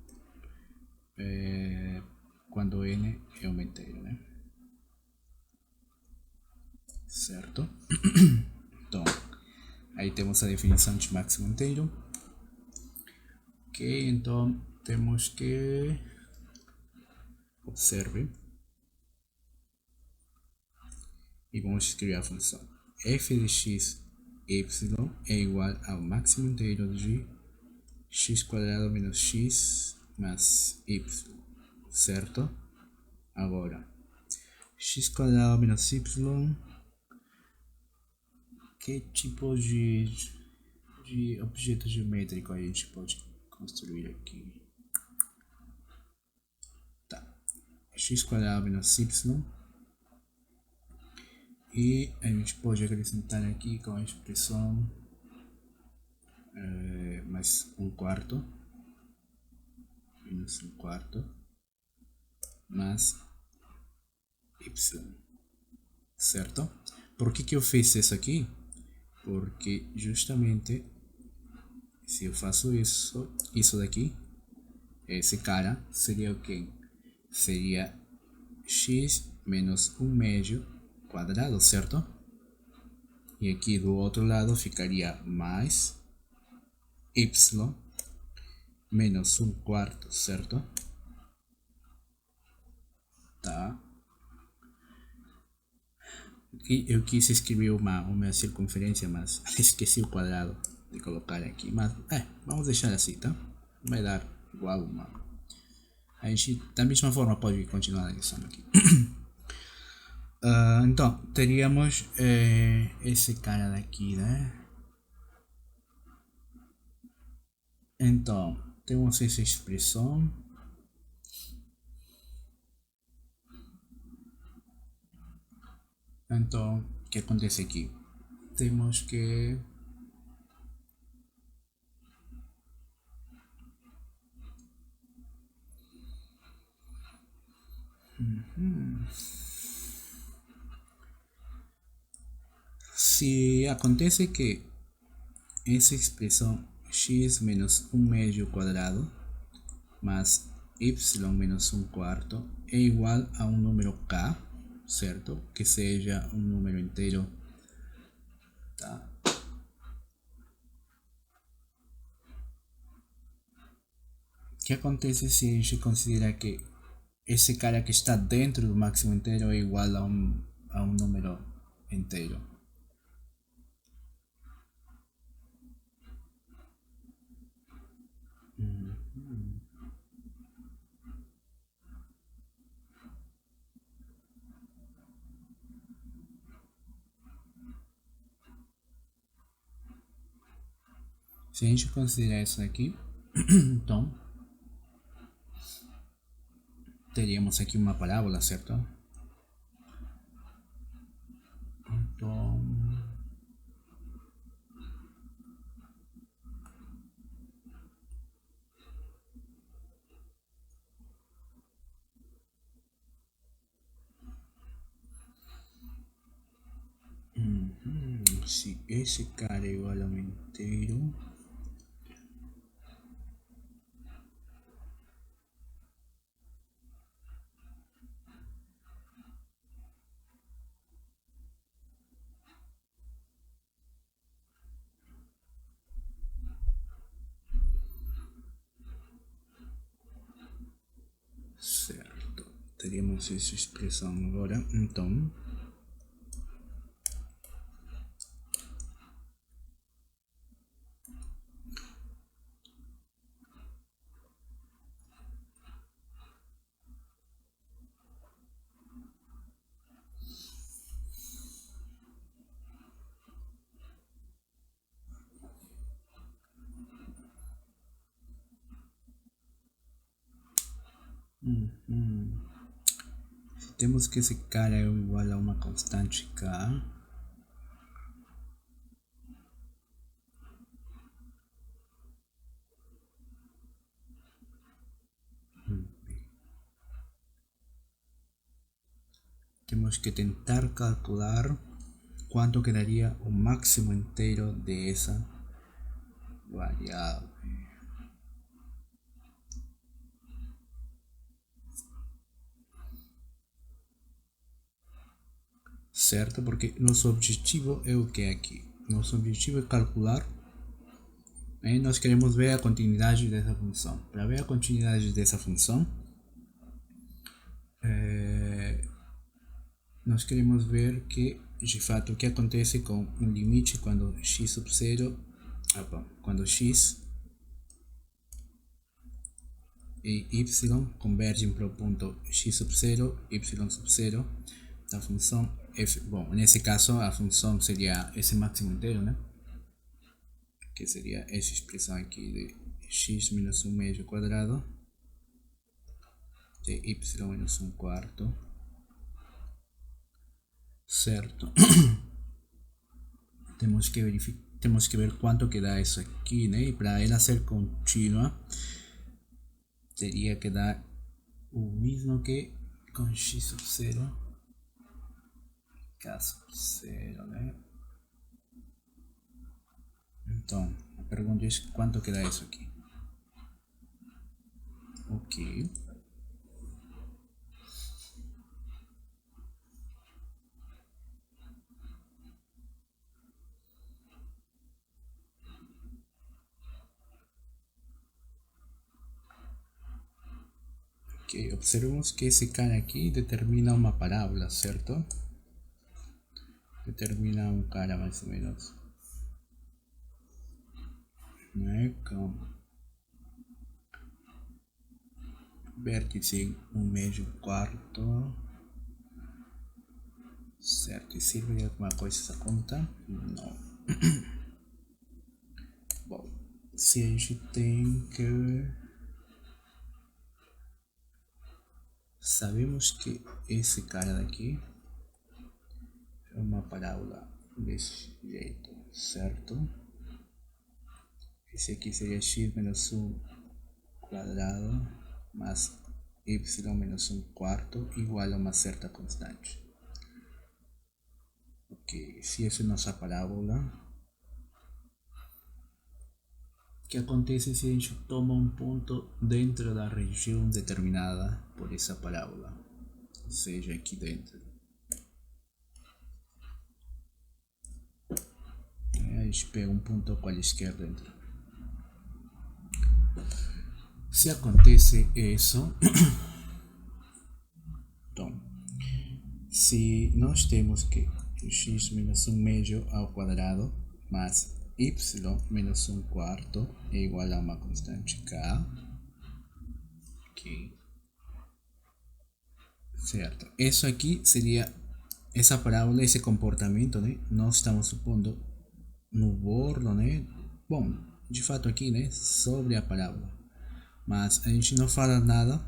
quando n é um inteiro, né? Certo? Então, aí temos a definição de máximo inteiro. Ok, então temos que observe e vamos escrever a função f de x y é igual ao máximo inteiro de x quadrado menos x mais y, certo? Agora, x quadrado menos y, que tipo de objeto geométrico a gente pode construir aqui? Tá, x quadrado menos y, e a gente pode acrescentar aqui com a expressão mais um quarto, menos um quarto, mais y, certo? Por que eu fiz isso aqui? Porque justamente se eu faço isso daqui, esse cara seria o quê? Seria x menos 1 médio quadrado, certo? E aqui do outro lado ficaria mais y menos 1 quarto, certo? Tá. Aqui eu quis escrever uma circunferência, mas esqueci o quadrado de colocar aqui. Mas vamos deixar assim, tá? Vai dar igual uma. A gente da mesma forma pode continuar analisando aqui. Então, teríamos esse cara daqui, né? Então, temos essa expressão. Então, o que acontece aqui? temos que si acontece que esa expresión x menos 1/2 cuadrado más y menos 1/4 é igual a um número k, certo? Que seja um número inteiro, tá? O que acontece se a gente considerar que esse cara que está dentro do máximo inteiro é igual a um número inteiro? Se a gente considerar isso aqui, então teríamos aqui uma parábola, certo? Então, se esse cara é igual a um inteiro, certo? Teríamos essa expressão agora, então temos que esse cara é igual a uma constante k. Temos que tentar calcular quanto quedaria o máximo inteiro de essa variável. Certo? Porque nosso objetivo é o que aqui? Nosso objetivo é calcular. Nós queremos ver a continuidade dessa função. Para ver a continuidade dessa função, nós queremos ver que, de fato, o que acontece com um limite quando x sub 0, quando x e y convergem para o ponto x sub 0, y sub 0 da função f. Bom, nesse caso a função seria esse máximo inteiro, né? Que seria essa expressão aqui de x menos 1/2 quadrado de y menos 1/4, certo? Temos que ver quanto que dá isso aqui, né? E para ela ser contínua, teria que dar o mesmo que com x sub 0, k sub 0, né? Então, a pergunta é quanto que dá isso aqui. Ok. Ok, observemos que esse cara aqui determina uma parábola, certo? Determina um cara mais ou menos, né? Com vértice 1/4, certo? E sirve de alguma coisa essa conta? Não. Bom, se a gente tem que... Sabemos que esse cara daqui é uma parábola desse jeito, certo? Esse aqui seria x menos 1 quadrado mais y menos 1 quarto igual a uma certa constante. Ok, se essa é nossa parábola, o que acontece se a gente toma um ponto dentro da região determinada por essa parábola, ou seja, aqui dentro. A gente pega um ponto quaisquer dentro. Se acontece isso, então, se nós temos que x menos 1 meio ao quadrado mais y menos 1 quarto é igual a uma constante k, ok, certo? Isso aqui seria essa parábola, esse comportamento, né? Nós estamos supondo no bordo, né? Bom, de fato aqui, né? Sobre a parábola, mas a gente não fala nada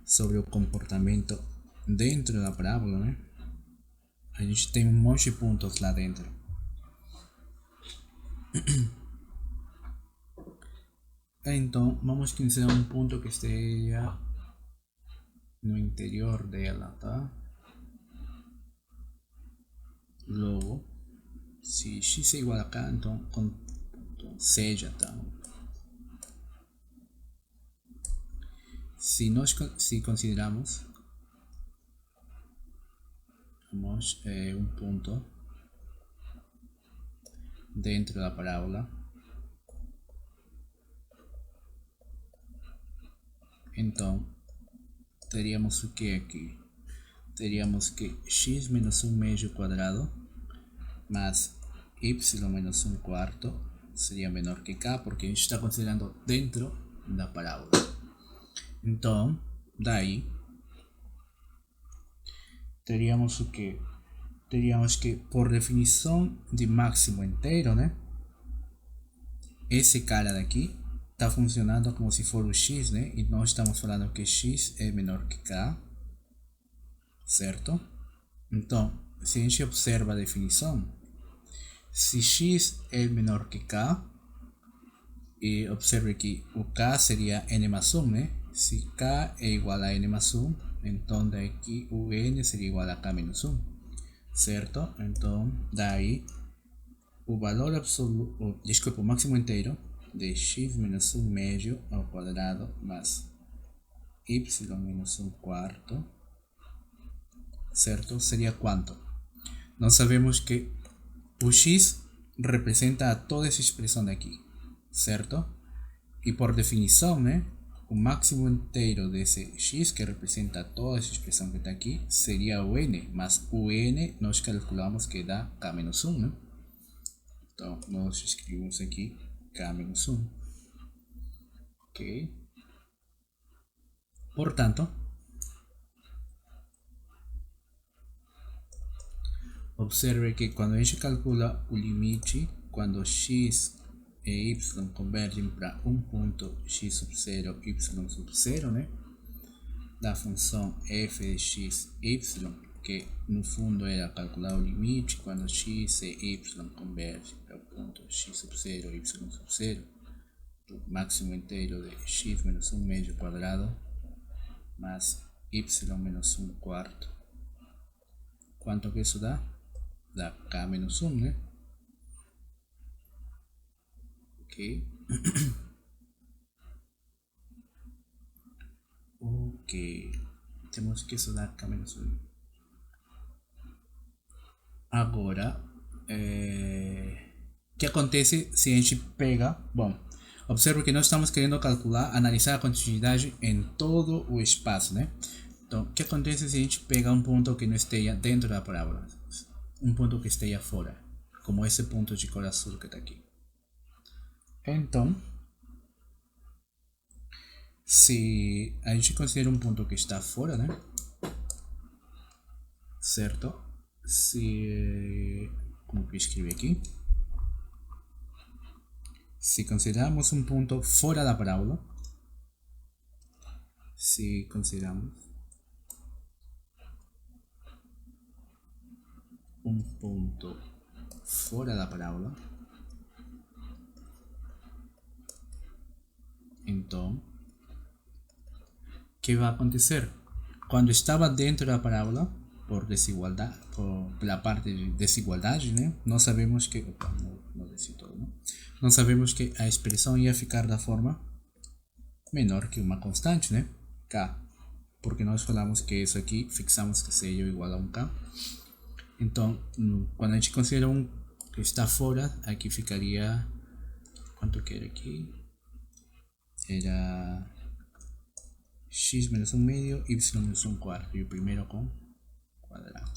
sobre o comportamento dentro da parábola, né? A gente tem um monte de pontos lá dentro. Então, vamos considerar um ponto que esteja no interior dela, tá? Logo, se x é igual a k, então seja, tá? Se consideramos um ponto dentro da parábola, então teríamos o que aqui? Teríamos que x menos 1 meio quadrado mais y menos 1 quarto seria menor que k, porque a gente está considerando dentro da parábola. Então, daí teríamos o que? Teríamos que, por definição de máximo inteiro, né? Esse cara daqui está funcionando como se for o x, né? E nós estamos falando que x é menor que k, certo? Então, se a gente observa a definição, se x é menor que k, e observe que o k seria n mais 1, né? Se k é igual a n mais 1, então daqui o n seria igual a k menos 1, certo? Então, daí o valor absoluto, desculpa, o máximo inteiro de x menos 1 meio ao quadrado mais y menos 1 quarto, certo? Seria quanto? Nós sabemos que o x representa toda essa expressão daqui, certo? E por definição, né, o máximo inteiro desse x, que representa toda essa expressão que está aqui, seria o n, mas o n nós calculamos que dá k menos 1, né? Então, nós escrevemos aqui k menos 1. Ok? Portanto, observe que quando a gente calcula o limite, quando x e y convergem para um ponto x sub 0, y sub 0, né? Da função f de x, y, que no fundo era calcular o limite quando x e y convergem para o ponto x sub 0, y sub 0, do máximo inteiro de x menos 1 meio quadrado mais y menos 1 quarto. Quanto que isso dá? Dá k menos 1, né? Ok. Ok. Temos que estudar k menos 1. Agora, o que acontece se a gente pega... Bom, observe que nós estamos querendo calcular, analisar a continuidade em todo o espaço, né? Então, o que acontece se a gente pega um ponto que não esteja dentro da parábola? Um ponto que esteja fora, como esse ponto de cor azul que está aqui. Então, se a gente considera um ponto que está fora, né? Certo? Se... como que escrevi aqui? Se considerarmos um ponto fora da parábola, se consideramos um ponto fora da parábola, então, o que vai acontecer? Quando estava dentro da parábola, por desigualdade, pela parte de desigualdade, né? Nós sabemos que, não desci todo, né? Nós sabemos que a expressão ia ficar da forma menor que uma constante, né? K, porque nós falamos que isso aqui, fixamos que seja igual a um K. Então, quando a gente considera um que está fora, aqui ficaria, quanto que era aqui? Era x menos 1 meio, y menos 1 quarto, e o primeiro com quadrado.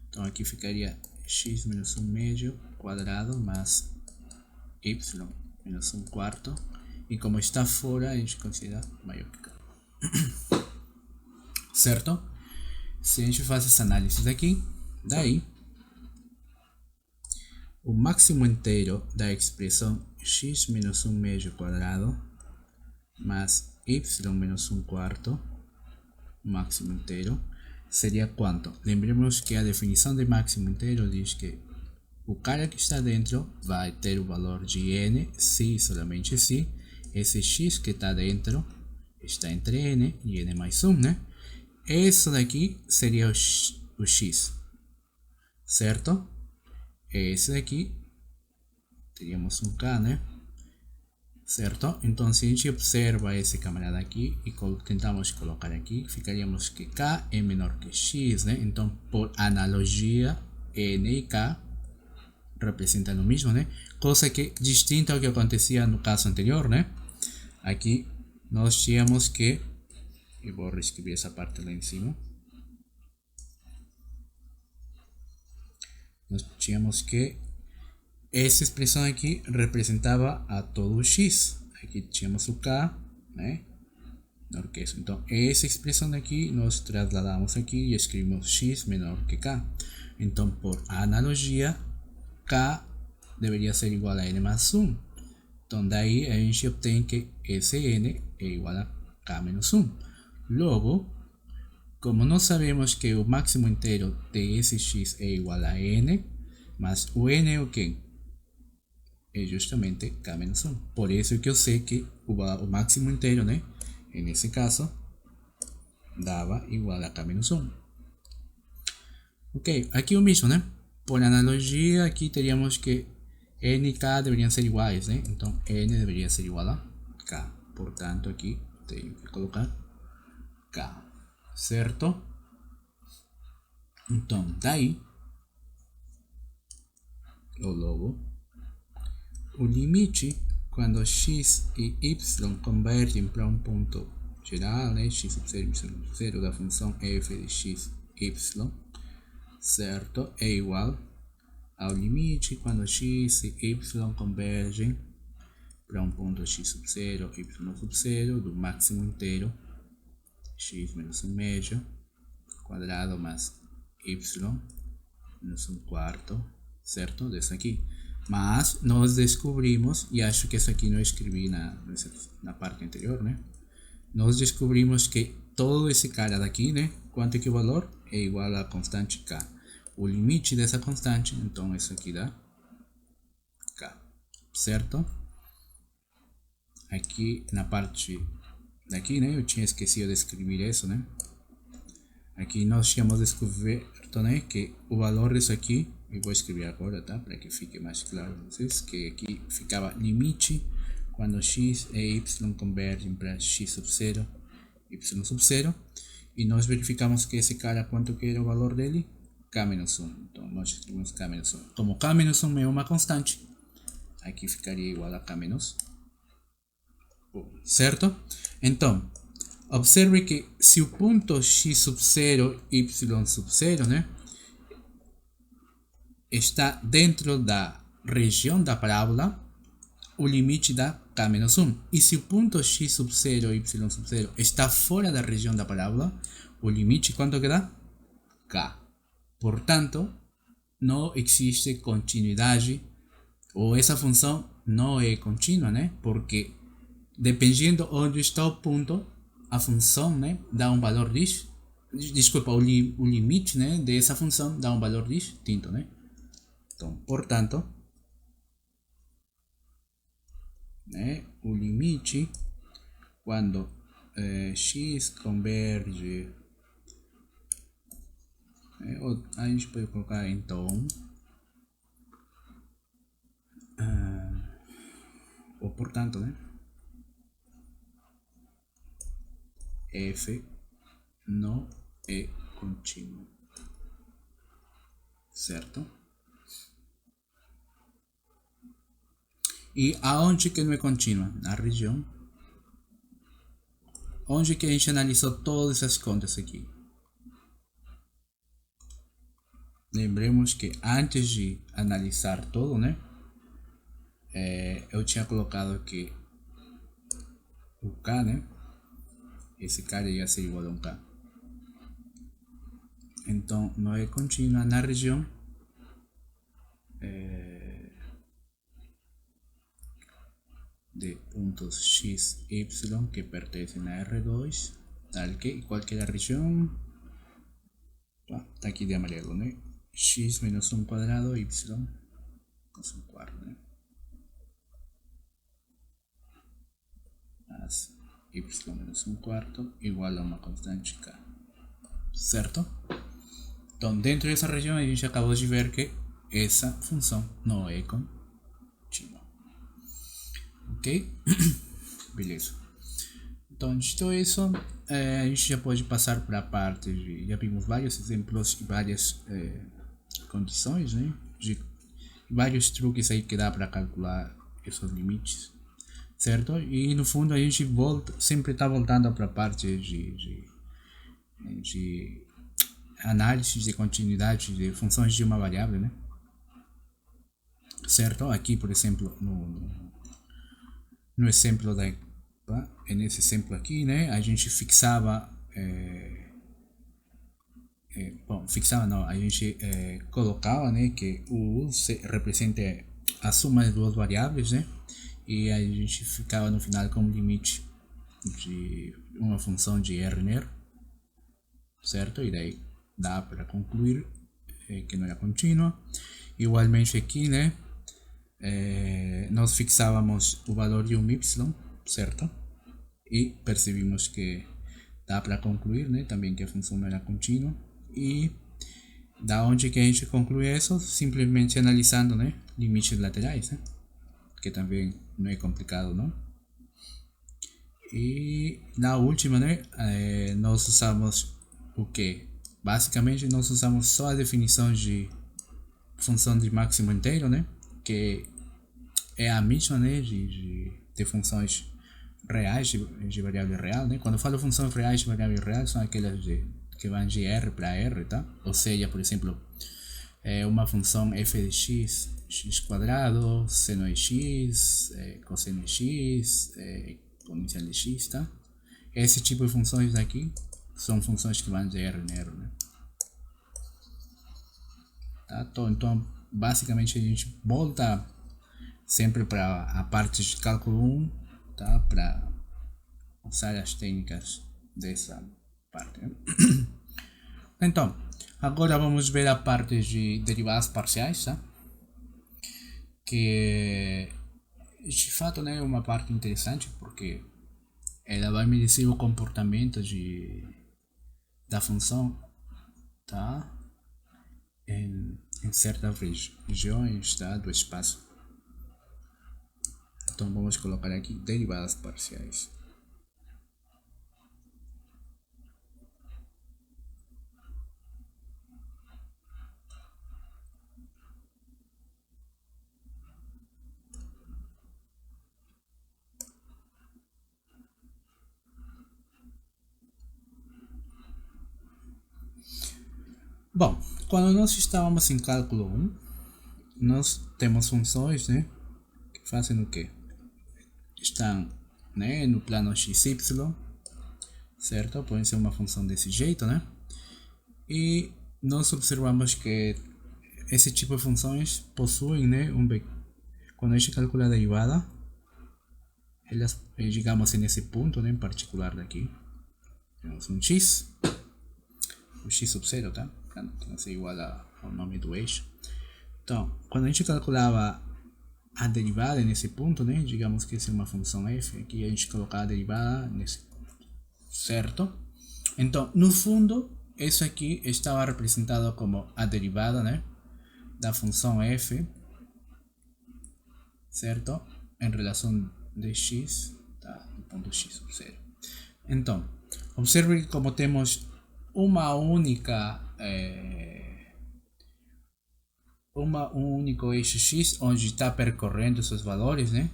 Então aqui ficaria x menos 1 meio quadrado mais y menos 1 quarto, e como está fora, a gente considera maior que k. Certo? Se a gente faz essa análise daqui, daí o máximo inteiro da expressão x menos 1 meio quadrado mais y menos 1 quarto, máximo inteiro, seria quanto? Lembremos que a definição de máximo inteiro diz que o cara que está dentro vai ter o valor de n se, somente se, esse x que está dentro está entre n e n mais 1, né? Isso daqui seria o x, certo? Esse daqui, teríamos um k, né? Certo? Então, se a gente observa esse camarada aqui e tentamos colocar aqui, ficaríamos que k é menor que x, né? Então, por analogia, n e k representam o mesmo, né? Coisa que distinta ao que acontecia no caso anterior, né? Aqui nós tínhamos que, eu vou reescrever essa parte lá em cima, nós tínhamos que essa expressão aqui representava a todo o x. Aqui tínhamos o k, né? Menor que isso. Então, essa expressão daqui nós trasladamos aqui e escrevemos x menor que k. Então, por analogia, k deveria ser igual a n mais 1. Então, daí a gente obtém que esse n é igual a k menos 1. Logo, como nós sabemos que o máximo inteiro de esse x é igual a n, mas o n é o que? É justamente k menos 1. Por isso que eu sei que o máximo inteiro, né? Nesse caso, dava igual a k menos 1. Ok, aqui o mesmo, né? Por analogia, aqui teríamos que n e k deveriam ser iguais, né? Então, n deveria ser igual a k. Portanto, aqui tenho que colocar k, certo? Então, daí, logo, o limite quando x e y convergem para um ponto geral, né, x sub 0 y sub 0 da função f de x, y, certo, é igual ao limite quando x e y convergem para um ponto x sub 0, y sub 0 do máximo inteiro x menos 1 meio quadrado mais y menos 1 quarto, certo, desse aqui. Mas nós descobrimos, e acho que isso aqui não escrevi na parte anterior, né? Nós descobrimos que todo esse cara daqui, né? Quanto é que o valor? É igual à constante k. O limite dessa constante, então isso aqui dá k, certo? Aqui na parte daqui, né? Eu tinha esquecido de escrever isso, né? Aqui nós tínhamos descoberto, né? Que o valor disso aqui, eu vou escrever agora, tá? Para que fique mais claro para vocês, que aqui ficava limite quando x e y convergem para x sub 0, y sub 0. E nós verificamos que esse cara, quanto que era o valor dele? K menos 1. Então nós escrevemos K menos 1. Como K menos 1 é uma constante, aqui ficaria igual a K menos 1. Certo? Então, observe que se o ponto x sub 0, y sub 0, né? Está dentro da região da parábola, o limite dá k menos 1. E se o ponto x sub 0 e y sub 0 está fora da região da parábola, o limite quanto que dá? K. Portanto, não existe continuidade, ou essa função não é contínua, né? Porque dependendo onde está o ponto, a função, né, dá um valor desculpa, o limite, né, dessa função dá um valor distinto, né? Então, portanto, né, o limite quando x converge, a gente pode colocar então ou portanto, né, f não é contínuo, certo? E aonde que não é contínua? Na região onde que a gente analisou todas as contas aqui. Lembremos que antes de analisar todo, né, eu tinha colocado que o K, né, esse cara ia ser igual a um K. Então, não é contínua na região de pontos x, y que pertencem a R2, tal que qualquer região, tá aqui de amarelo, né? X menos 1 quadrado, y menos 1 quarto, né? Mas y menos 1 quarto igual a uma constante k, certo? Então, dentro dessa região, a gente acabou de ver que essa função não é contínua. Ok? Beleza. Então, dito isso, a gente já pode passar para a parte de... Já vimos vários exemplos e várias condições, né? De vários truques aí que dá para calcular esses limites, certo? E no fundo a gente sempre está voltando para a parte de análise de continuidade de funções de uma variável, né? Certo? Aqui, por exemplo, no exemplo nesse exemplo aqui, né, a gente fixava, fixava não, a gente colocava, né, que o U representa a soma de duas variáveis, né, e a gente ficava no final com o limite de uma função de R, certo? E daí dá para concluir que não é contínua. Igualmente aqui, né, nós fixávamos o valor de um y, certo? E percebimos que dá para concluir, né, também que a função não era contínua. E da onde que a gente conclui isso? Simplesmente analisando, né, limites laterais, né, que também não é complicado, não? E na última, né, nós usamos o que? Basicamente nós usamos só a definição de função de máximo inteiro, né, que é a mesma, né, de funções reais de variável real, né? Quando eu falo funções reais de variável real, são aquelas que vão de R para R, tá? Ou seja, por exemplo, uma função f de x, x quadrado, seno de x, cosseno de x, exponencial de x, tá? Esse tipo de funções aqui são funções que vão de R em R, né? Tá? Então, basicamente a gente volta sempre para a parte de cálculo 1, tá? Para usar as técnicas dessa parte, né? Então, agora vamos ver a parte de derivadas parciais, tá? Que de fato, né, é uma parte interessante porque ela vai medir o comportamento da função, tá? Em certas regiões, tá, do espaço. Então vamos colocar aqui derivadas parciais. Bom, quando nós estávamos em cálculo 1, nós temos funções, né, que fazem o quê? Estão, né, no plano xy, certo? Pode ser uma função desse jeito, né? E nós observamos que esse tipo de funções possuem, né, quando a gente calcula a derivada, elas, digamos, nesse ponto, né, em particular daqui, temos um x, o x sub 0, tá? Tem que ser igual ao nome do eixo. Então, quando a gente calculava a derivada nesse ponto, né? Digamos que essa é uma função f, aqui a gente colocar a derivada nesse ponto, certo? Então, no fundo, isso aqui estava representado como a derivada, né? Da função f, certo? Em relação de x, tá? Do ponto x sub 0. Então, observe que como temos uma única um único eixo x onde está percorrendo seus valores, né?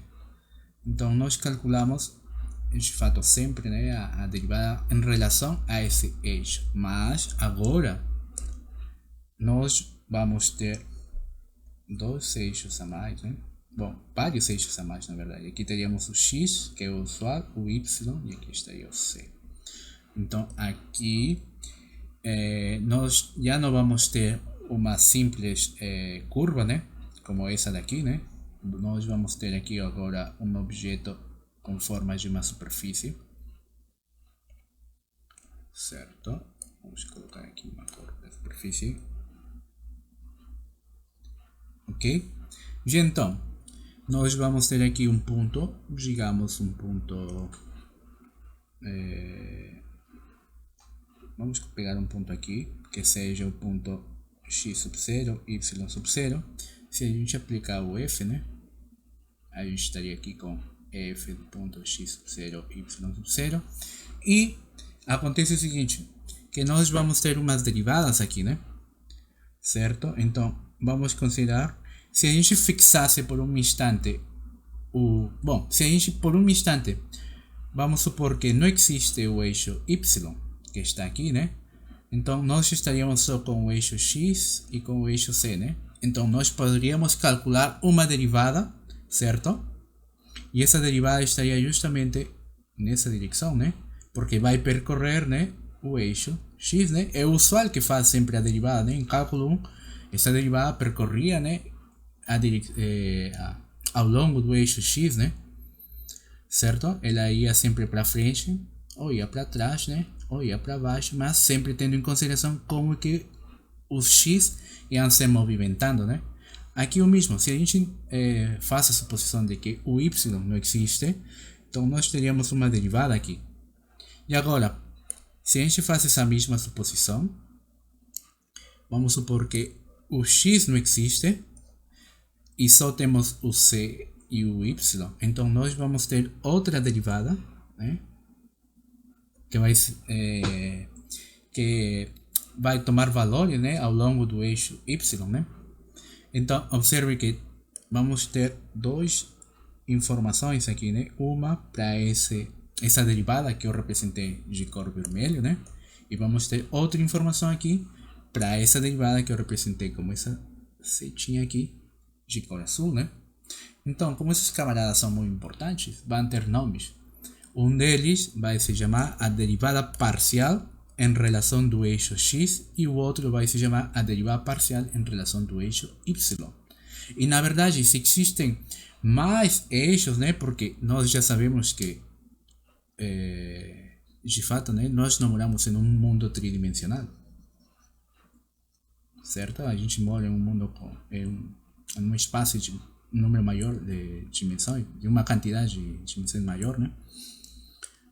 Então nós calculamos de fato sempre, né, a derivada em relação a esse eixo, mas agora nós vamos ter dois eixos a mais, né? Bom, vários eixos a mais, na verdade. Aqui teríamos o x, que é o usual, o y, e aqui estaria o c. Então aqui nós já não vamos ter uma simples curva, né? Como essa daqui, né? Nós vamos ter aqui agora um objeto com forma de uma superfície, certo? Vamos colocar aqui uma cor da superfície, ok? E então, nós vamos ter aqui um ponto, digamos um ponto, vamos pegar um ponto aqui, que seja o ponto x sub 0, y sub 0. Se a gente aplicar o f, né? A gente estaria aqui com f do ponto x sub 0, y sub 0. E acontece o seguinte, que nós vamos ter umas derivadas aqui, né? Certo? Então, vamos considerar, se a gente fixasse por um instante bom, se a gente por um instante, vamos supor que não existe o eixo y, que está aqui, né? Então, nós estaríamos só com o eixo x e com o eixo c, né? Então, nós poderíamos calcular uma derivada, certo? E essa derivada estaria justamente nessa direção, né? Porque vai percorrer, né, o eixo x, né? É usual que faz sempre a derivada, né? Em cálculo 1, essa derivada percorria, né, ao longo do eixo x, né? Certo? Ela ia sempre para frente, ou ia para trás, né? Ou ia para baixo, mas sempre tendo em consideração como que os x iam se movimentando, né? Aqui o mesmo, se a gente faz a suposição de que o y não existe, então nós teríamos uma derivada aqui. E agora, se a gente faz essa mesma suposição, vamos supor que o x não existe e só temos o c e o y, então nós vamos ter outra derivada, né? Que vai tomar valores, né, ao longo do eixo y, né? Então observe que vamos ter duas informações aqui, né? Uma para essa derivada que eu representei de cor vermelho, né? E vamos ter outra informação aqui para essa derivada que eu representei como essa setinha aqui de cor azul, né? Então, como esses camaradas são muito importantes, vão ter nomes. Um deles vai se chamar a derivada parcial em relação do eixo x e o outro vai se chamar a derivada parcial em relação do eixo y. E na verdade, se existem mais eixos, né, porque nós já sabemos que de fato, né, nós não moramos em um mundo tridimensional, certo? A gente mora em um mundo em um espaço de um número maior de dimensões, de uma quantidade de dimensões maior, né?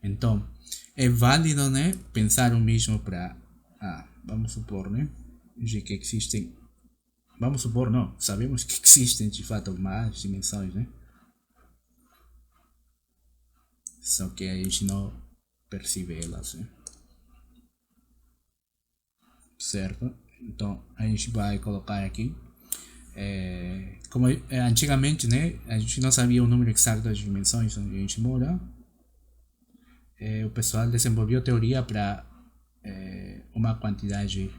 Então, é válido, né, pensar o mesmo para, vamos supor, né, de que existem, vamos supor, não, sabemos que existem de fato mais dimensões, né? Só que a gente não percebe elas, né? Certo? Então, a gente vai colocar aqui, como antigamente, né, a gente não sabia o número exato das dimensões onde a gente mora. O pessoal desenvolveu teoria para uma quantidade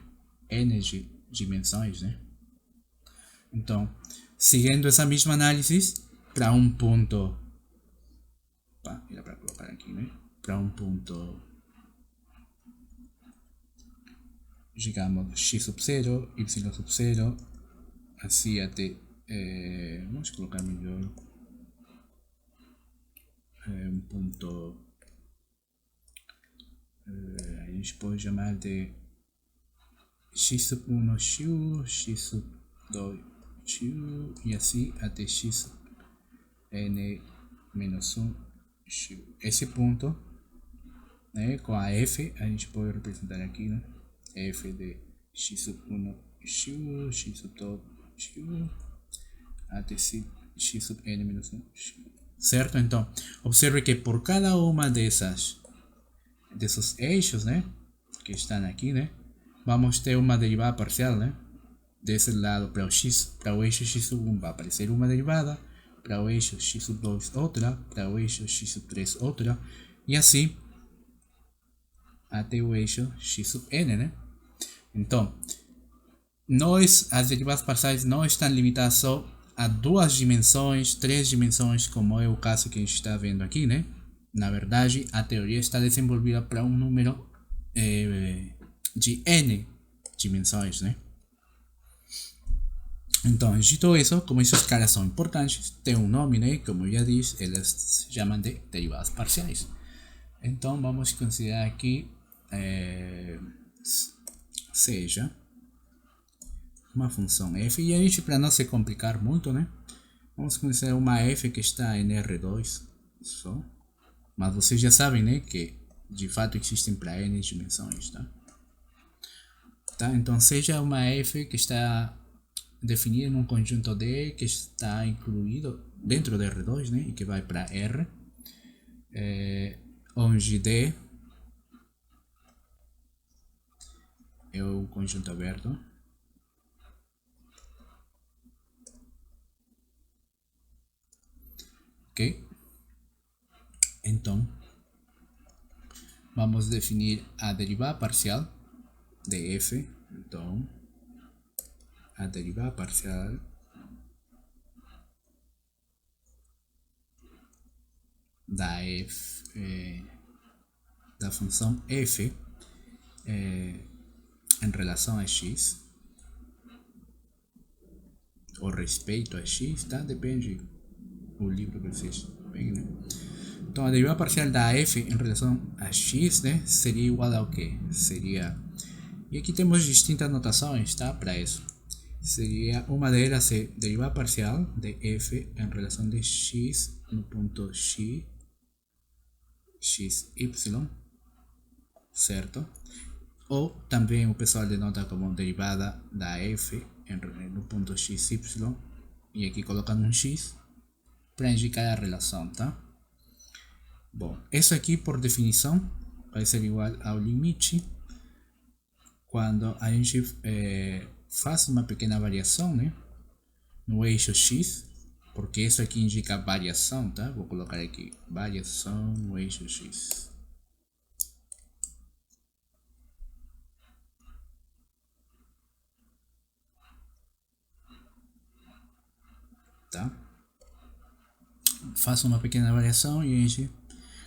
n de dimensões, né? Então, seguindo essa mesma análise, para um ponto, era para colocar aqui, né? Para um ponto, digamos, x sub 0, y sub 0, assim até, vamos colocar melhor, um ponto, a gente pode chamar de x sub 1 x, x sub 2 e assim até x n menos 1 x. Esse ponto, né, com a f, a gente pode representar aqui, né, f de x sub 1 x, x sub 2 x, até x sub n menos 1 x. Certo? Então, observe que por cada uma desses eixos, né, que estão aqui, né, vamos ter uma derivada parcial, né? Desse lado para o eixo x sub 1 vai aparecer uma derivada, para o eixo x sub 2 outra, para o eixo x sub 3 outra, e assim até o eixo x sub n, né? Então, as derivadas parciais não estão limitadas só a 2 dimensões, 3 dimensões, como é o caso que a gente está vendo aqui, né? Na verdade, a teoria está desenvolvida para um número de n dimensões, né? Então, dito isso, como esses caras são importantes, tem um nome, né? Como eu já disse, eles se chamam de derivadas parciais. Então, vamos considerar aqui seja uma função f, e a gente, para não se complicar muito, né, vamos considerar uma f que está em R2 só, mas vocês já sabem, né, que de fato existem para n dimensões, tá? Então seja uma f que está definida num conjunto D que está incluído dentro de R2, né, e que vai para R, onde D é o conjunto aberto, ok? Então vamos definir a derivada parcial de f. Então a derivada parcial da f da função f em relação a x, ou respeito a x, tá? Depende do livro que vocês peguem, né? Então a derivada parcial da f em relação a x, né, seria igual ao que? Seria, e aqui temos distintas notações, tá, para isso. Seria, uma delas é derivada parcial de f em relação de x no ponto x, y, certo? Ou também o pessoal denota como derivada da f no ponto x, y, e aqui colocando um x para indicar a relação, tá? Bom, isso aqui por definição vai ser igual ao limite quando a gente faz uma pequena variação, né, no eixo x, porque isso aqui indica variação, tá? Vou colocar aqui variação no eixo x. Tá? Faço uma pequena variação e a gente,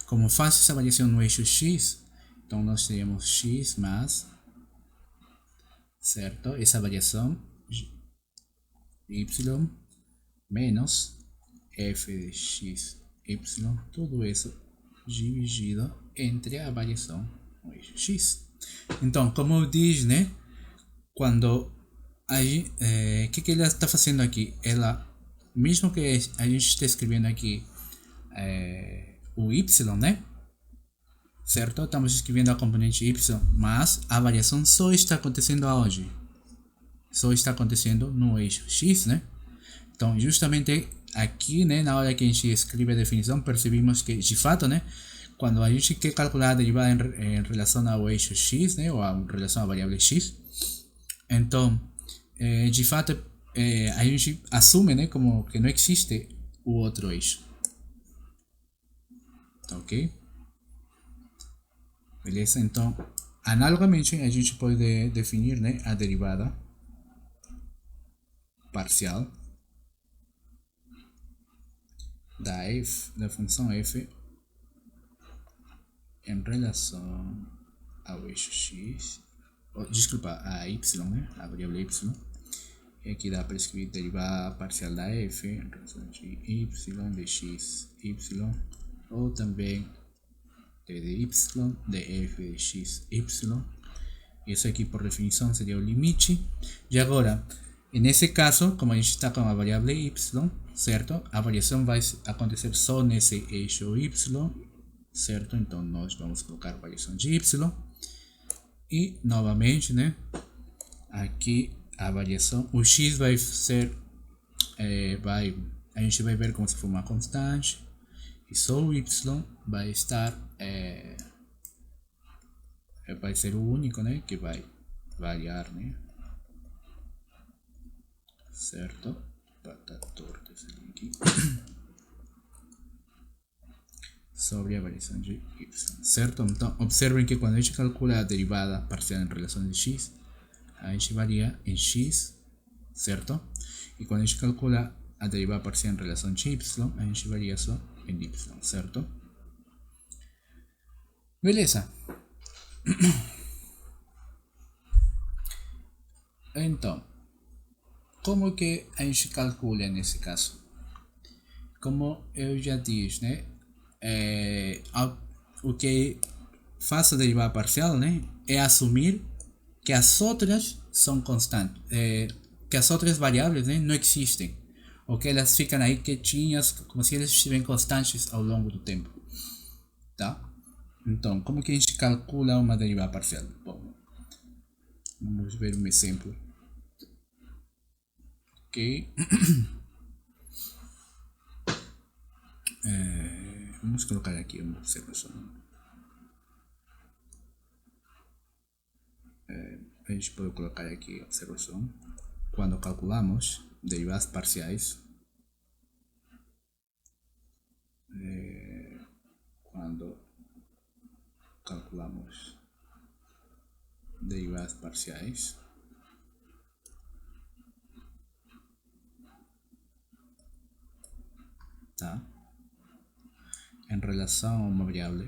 como faço essa variação no eixo x, então nós teremos x mais, certo? Essa variação y menos f de x, y, tudo isso dividido entre a variação no eixo x. Então, como eu disse, né, quando que ela está fazendo aqui? Ela, mesmo que a gente esteja escrevendo aqui o y, né, certo? Estamos escrevendo a componente y, mas a variação só está acontecendo aonde? Só está acontecendo no eixo x, né? Então, justamente aqui, né, na hora que a gente escreve a definição, percebemos que, de fato, né, quando a gente quer calcular a derivada em relação ao eixo x, né, ou em relação à variável x, então, de fato, a gente assume, né, como que não existe o outro eixo. Tá, ok? Beleza? Então, analogamente, a gente pode definir, né, a derivada parcial da função f em relação ao eixo x, desculpa, a y, né, a variável y, e aqui dá para escrever derivada parcial da f em relação de y de x, y, ou também de y de f de x, y. Isso aqui por definição seria o limite. E agora, En ese caso, como a gente está con la variable y, certo? A variação vai acontecer só nesse eixo y, certo? Então nós vamos colocar variação de y. E novamente, né? Aqui a variação, o x vai ser, a gente vai ver como se for uma constante. E só o y vai estar, vai ser o único, né? Que vai variar, né? Certo? Tá torto esse link. Sobre a variação de y, certo? Então, observem que quando a gente calcula a derivada parcial em relação de x, a gente varia em x, certo? E quando a gente calcula a derivada parcial em relação de y, a gente varia só em y, certo? Beleza. Então, como que a gente calcula nesse caso? Como eu já disse, né? O que faz a derivada parcial, né? É assumir que as outras são constantes, que as outras variáveis, né, não existem, ou que elas ficam aí quietinhas, como se elas estivessem constantes ao longo do tempo, tá? Então, como que a gente calcula uma derivada parcial? Bom, vamos ver um exemplo. Ok. Vamos colocar aqui uma observação. A gente pode colocar aqui a observação. Quando calculamos derivadas parciais, quando calculamos derivadas parciais, tá? Em relação a uma variável,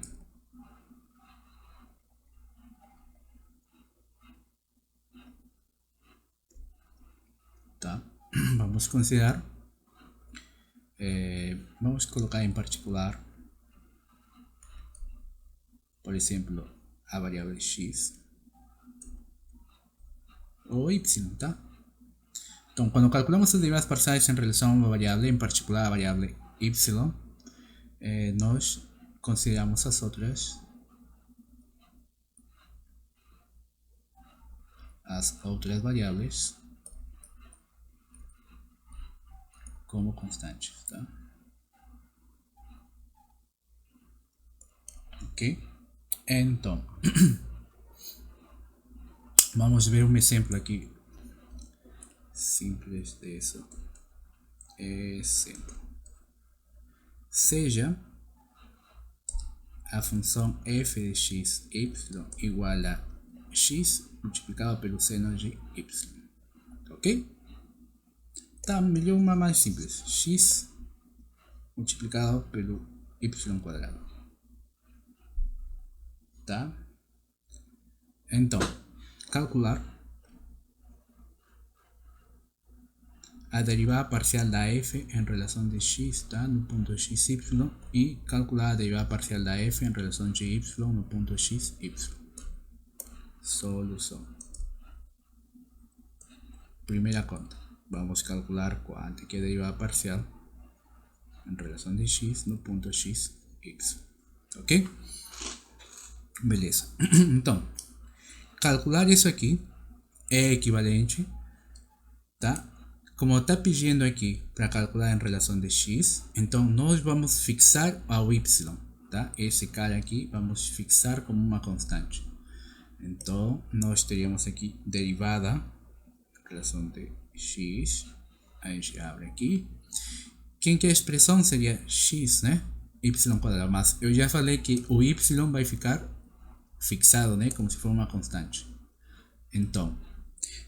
tá? Vamos considerar, vamos colocar em particular, por exemplo, a variável x ou y, tá? Então, quando calculamos as derivadas parciais em relação a uma variável, em particular a variável y, nós consideramos as outras variáveis como constantes, tá? Ok? Então, vamos ver um exemplo aqui simples disso. Exemplo. Seja a função f de x, y igual a x multiplicado pelo seno de y. Ok? Tá, melhor uma mais simples. X multiplicado pelo y quadrado. Tá? Então, calcular a derivada parcial da f em relação de x, tá? No ponto xy, e calcular a derivada parcial da f em relação de y no ponto xy. Solução. Primeira conta. Vamos calcular quanto que é a derivada parcial em relação de x no ponto xy. Ok? Beleza. Então, calcular isso aqui é equivalente, tá? Como está pedindo aqui para calcular em relação de x, então nós vamos fixar ao y, tá? Esse cara aqui vamos fixar como uma constante. Então nós teríamos aqui derivada em relação de x, a gente abre aqui. Quem que a expressão seria x, né? Y quadrado, mas eu já falei que o y vai ficar fixado, né? Como se fosse uma constante. Então,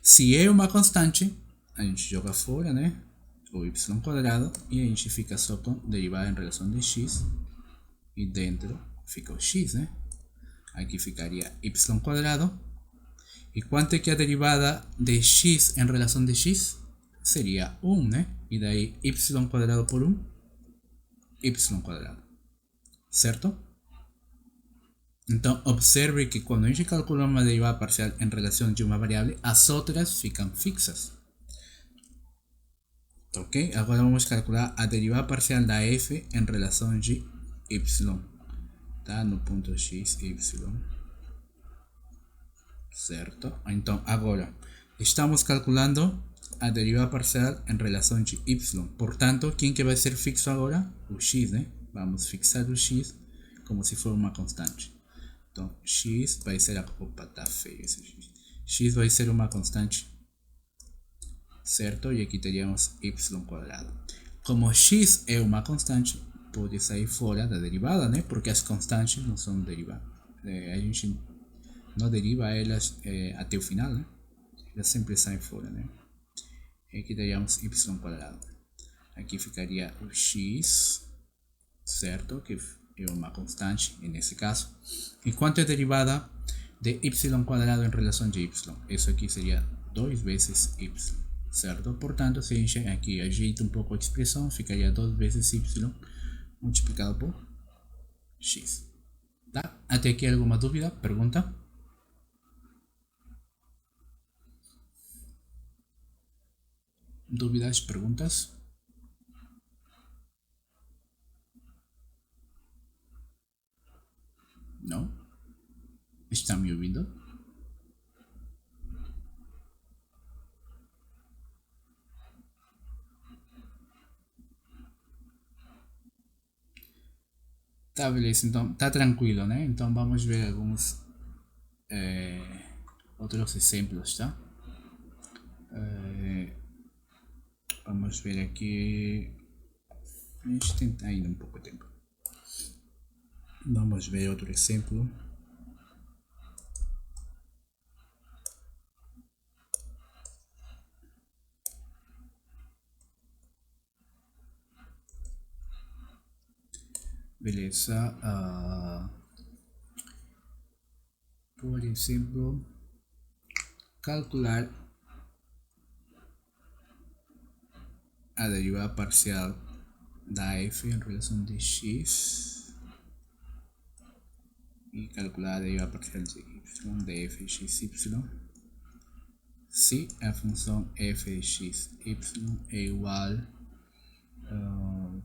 se é uma constante, a gente joga fora, né? O y quadrado, e a gente fica só com derivada em relação de x, e dentro fica o x, né? Aqui ficaria y quadrado. E quanto é que a derivada de x em relação de x? Seria 1, né? E daí y quadrado por 1, y quadrado. Certo? Então, observe que quando a gente calcula uma derivada parcial em relação de uma variável, as outras ficam fixas. Ok, agora vamos calcular a derivada parcial da f em relação de y, tá? No ponto x, y, certo? Então, agora, estamos calculando a derivada parcial em relação de y. Portanto, quem que vai ser fixo agora? O x, né? Vamos fixar o x como se for uma constante. Então, x vai ser a... Opa, tá feio esse x. X vai ser uma constante, certo? E aqui teríamos y quadrado. Como x é uma constante, pode sair fora da derivada, né? Porque as constantes não são derivadas. A gente não deriva elas até o final, né? Elas sempre saem fora, né? E aqui teríamos y quadrado. Aqui ficaria o x, certo? Que é uma constante nesse caso. E quanto é a derivada de y quadrado em relação de y? Isso aqui seria 2 vezes y, certo? Portanto, se a gente aqui ajeita um pouco a expressão, ficaria 2 vezes y multiplicado por x. Tá? Até aqui alguma dúvida? Pergunta? Dúvidas? Perguntas? Não? Está me ouvindo? Tá, beleza. Então, tá tranquilo, né? Então, vamos ver alguns outros exemplos, tá? Vamos ver aqui. A gente tem ainda um pouco de tempo. Vamos ver outro exemplo. Beleza. Por exemplo, calcular a derivada parcial da f em relação de x e calcular a derivada parcial de y de f de x, y, se a função f de x, y é igual,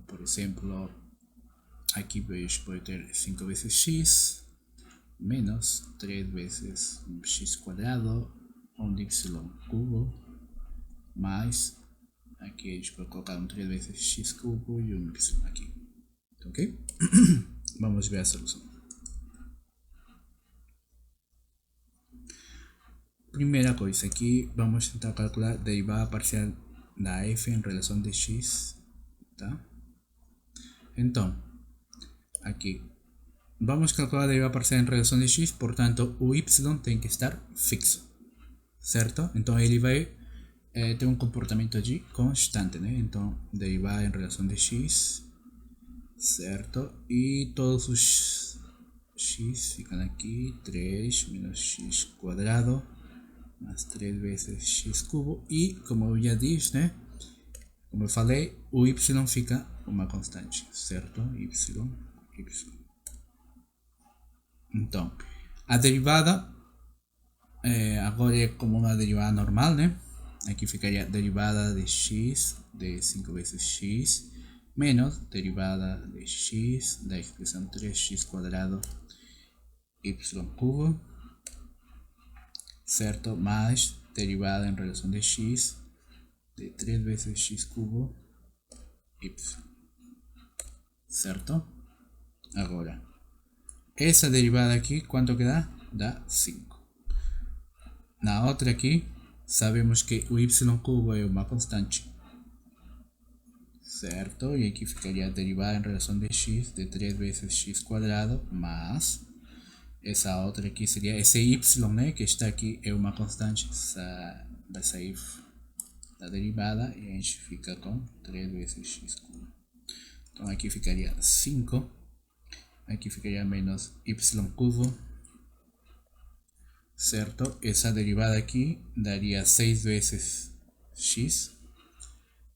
por exemplo, aqui pode ter 5 vezes x menos 3 vezes x quadrado, onde y cubo, mais, aqui a gente pode colocar 3 vezes x cubo e um y aqui, ok? Vamos ver a solução. Primeira coisa, aqui vamos tentar calcular a derivada parcial da f em relação de x, tá? Então, aqui vamos calcular a derivada parcial em relação de x, portanto o y tem que estar fixo, certo? Então ele vai ter um comportamento de constante, né? Então derivada em relação de x, certo? E todos os x ficam aqui, 3 menos x quadrado mais 3 vezes x cubo, e como eu já disse, né? Como eu falei, o y fica uma constante, certo? Y. Então, a derivada agora é como uma derivada normal, né? Aqui ficaria derivada de x de 5 vezes x menos derivada de x da expressão 3x quadrado y cubo, certo? Mais derivada em relação de x de 3 vezes x cubo y, certo? Agora, essa derivada aqui, quanto que dá? Dá 5. Na outra aqui, sabemos que o y cubo é uma constante, certo? E aqui ficaria a derivada em relação de x de 3 vezes x quadrado, mais essa outra aqui seria esse y, né, que está aqui, é uma constante, vai sair da derivada e a gente fica com 3 vezes x cubo. Então aqui ficaria 5, aqui ficaria menos y cubo, certo? Essa derivada aqui daria 6 vezes x,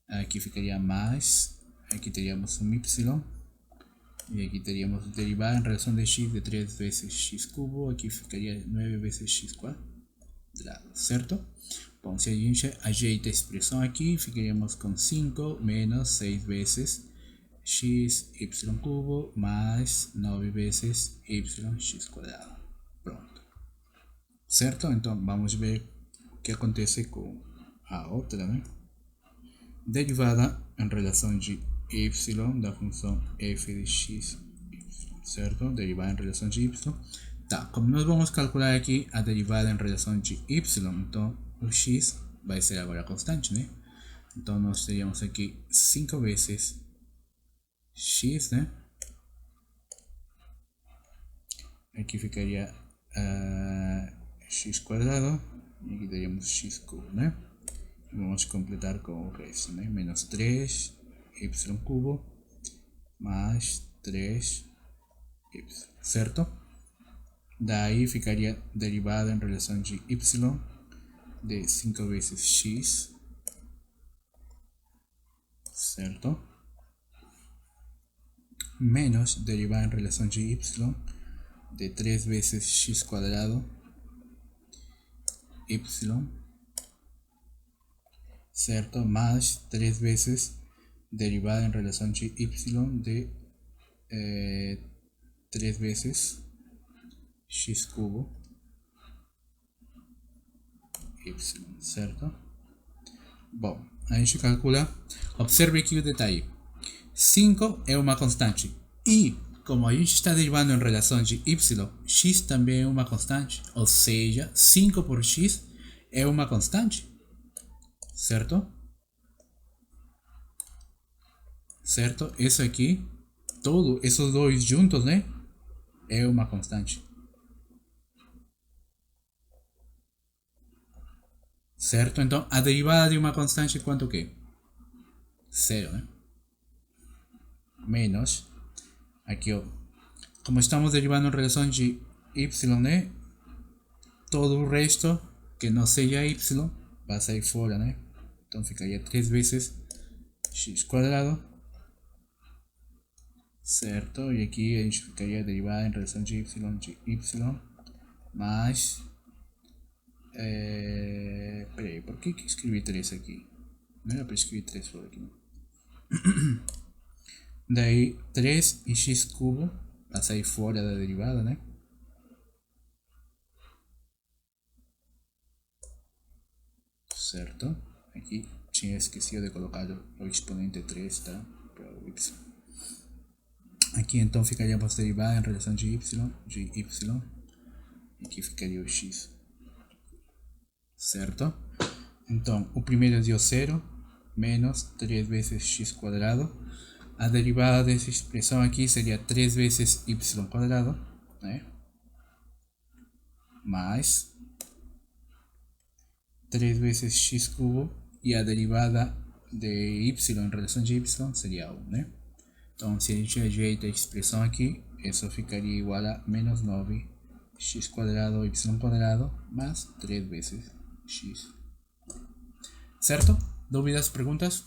aqui ficaria mais, aqui teríamos um y, e aqui teríamos derivada em relação de x de 3 vezes x cubo, aqui ficaria 9 vezes x quadrado, certo? Bom, se a gente ajeita a expressão aqui, ficaríamos com 5 menos 6 vezes x y cubo mais 9 vezes yx quadrado. Pronto. Certo? Então vamos ver o que acontece com a outra, né? Derivada em relação de y da função f de x, certo? Derivada em relação de y. Tá, como nós vamos calcular aqui a derivada em relação de y, então o x vai ser agora constante, né? Então nós teríamos aqui 5 vezes x, né? Aqui ficaria x quadrado e aqui teríamos x cubo, né? E vamos completar com o resto, né? Menos 3 y cubo mais 3 y, certo? Daí ficaria derivada em relação de y de 5 vezes x, certo? Menos derivada em relação de y de 3 vezes x quadrado y, certo? Mais 3 vezes derivada em relação de y de 3 vezes x cubo y, certo? Bom, a gente calcula. Observe aqui o detalhe: 5 é uma constante e, como a gente está derivando em relação de y, x também é uma constante, ou seja, 5 por x é uma constante, certo? Certo? Isso aqui, todos esses dois juntos, né? É uma constante. Certo? Então, a derivada de uma constante é quanto que? 0, né? Menos, aqui ó, como estamos derivando em relação de y, né? Todo o resto que não seja y vai sair fora, né? Então ficaria 3 vezes x quadrado, certo? E aqui a gente ficaria derivada em relação de y mais peraí, por que escrevi 3 aqui? Não era para escrever 3 por aqui, não. Daí 3 e x cubo vai sair fora da derivada, né? Certo? Aqui tinha esquecido de colocar o exponente 3, tá? Para o y. Aqui então ficaríamos derivada em relação de y. E aqui ficaria o x. Certo? Então, o primeiro deu 0, menos 3 vezes x quadrado. A derivada dessa expressão aqui seria 3 vezes y quadrado, né? Mais 3 vezes x cubo. E a derivada de y em relação de y seria 1, né? Então, se a gente ajeita a expressão aqui, isso ficaria igual a menos 9 x quadrado y quadrado mais 3 vezes x. Certo? Dúvidas, perguntas?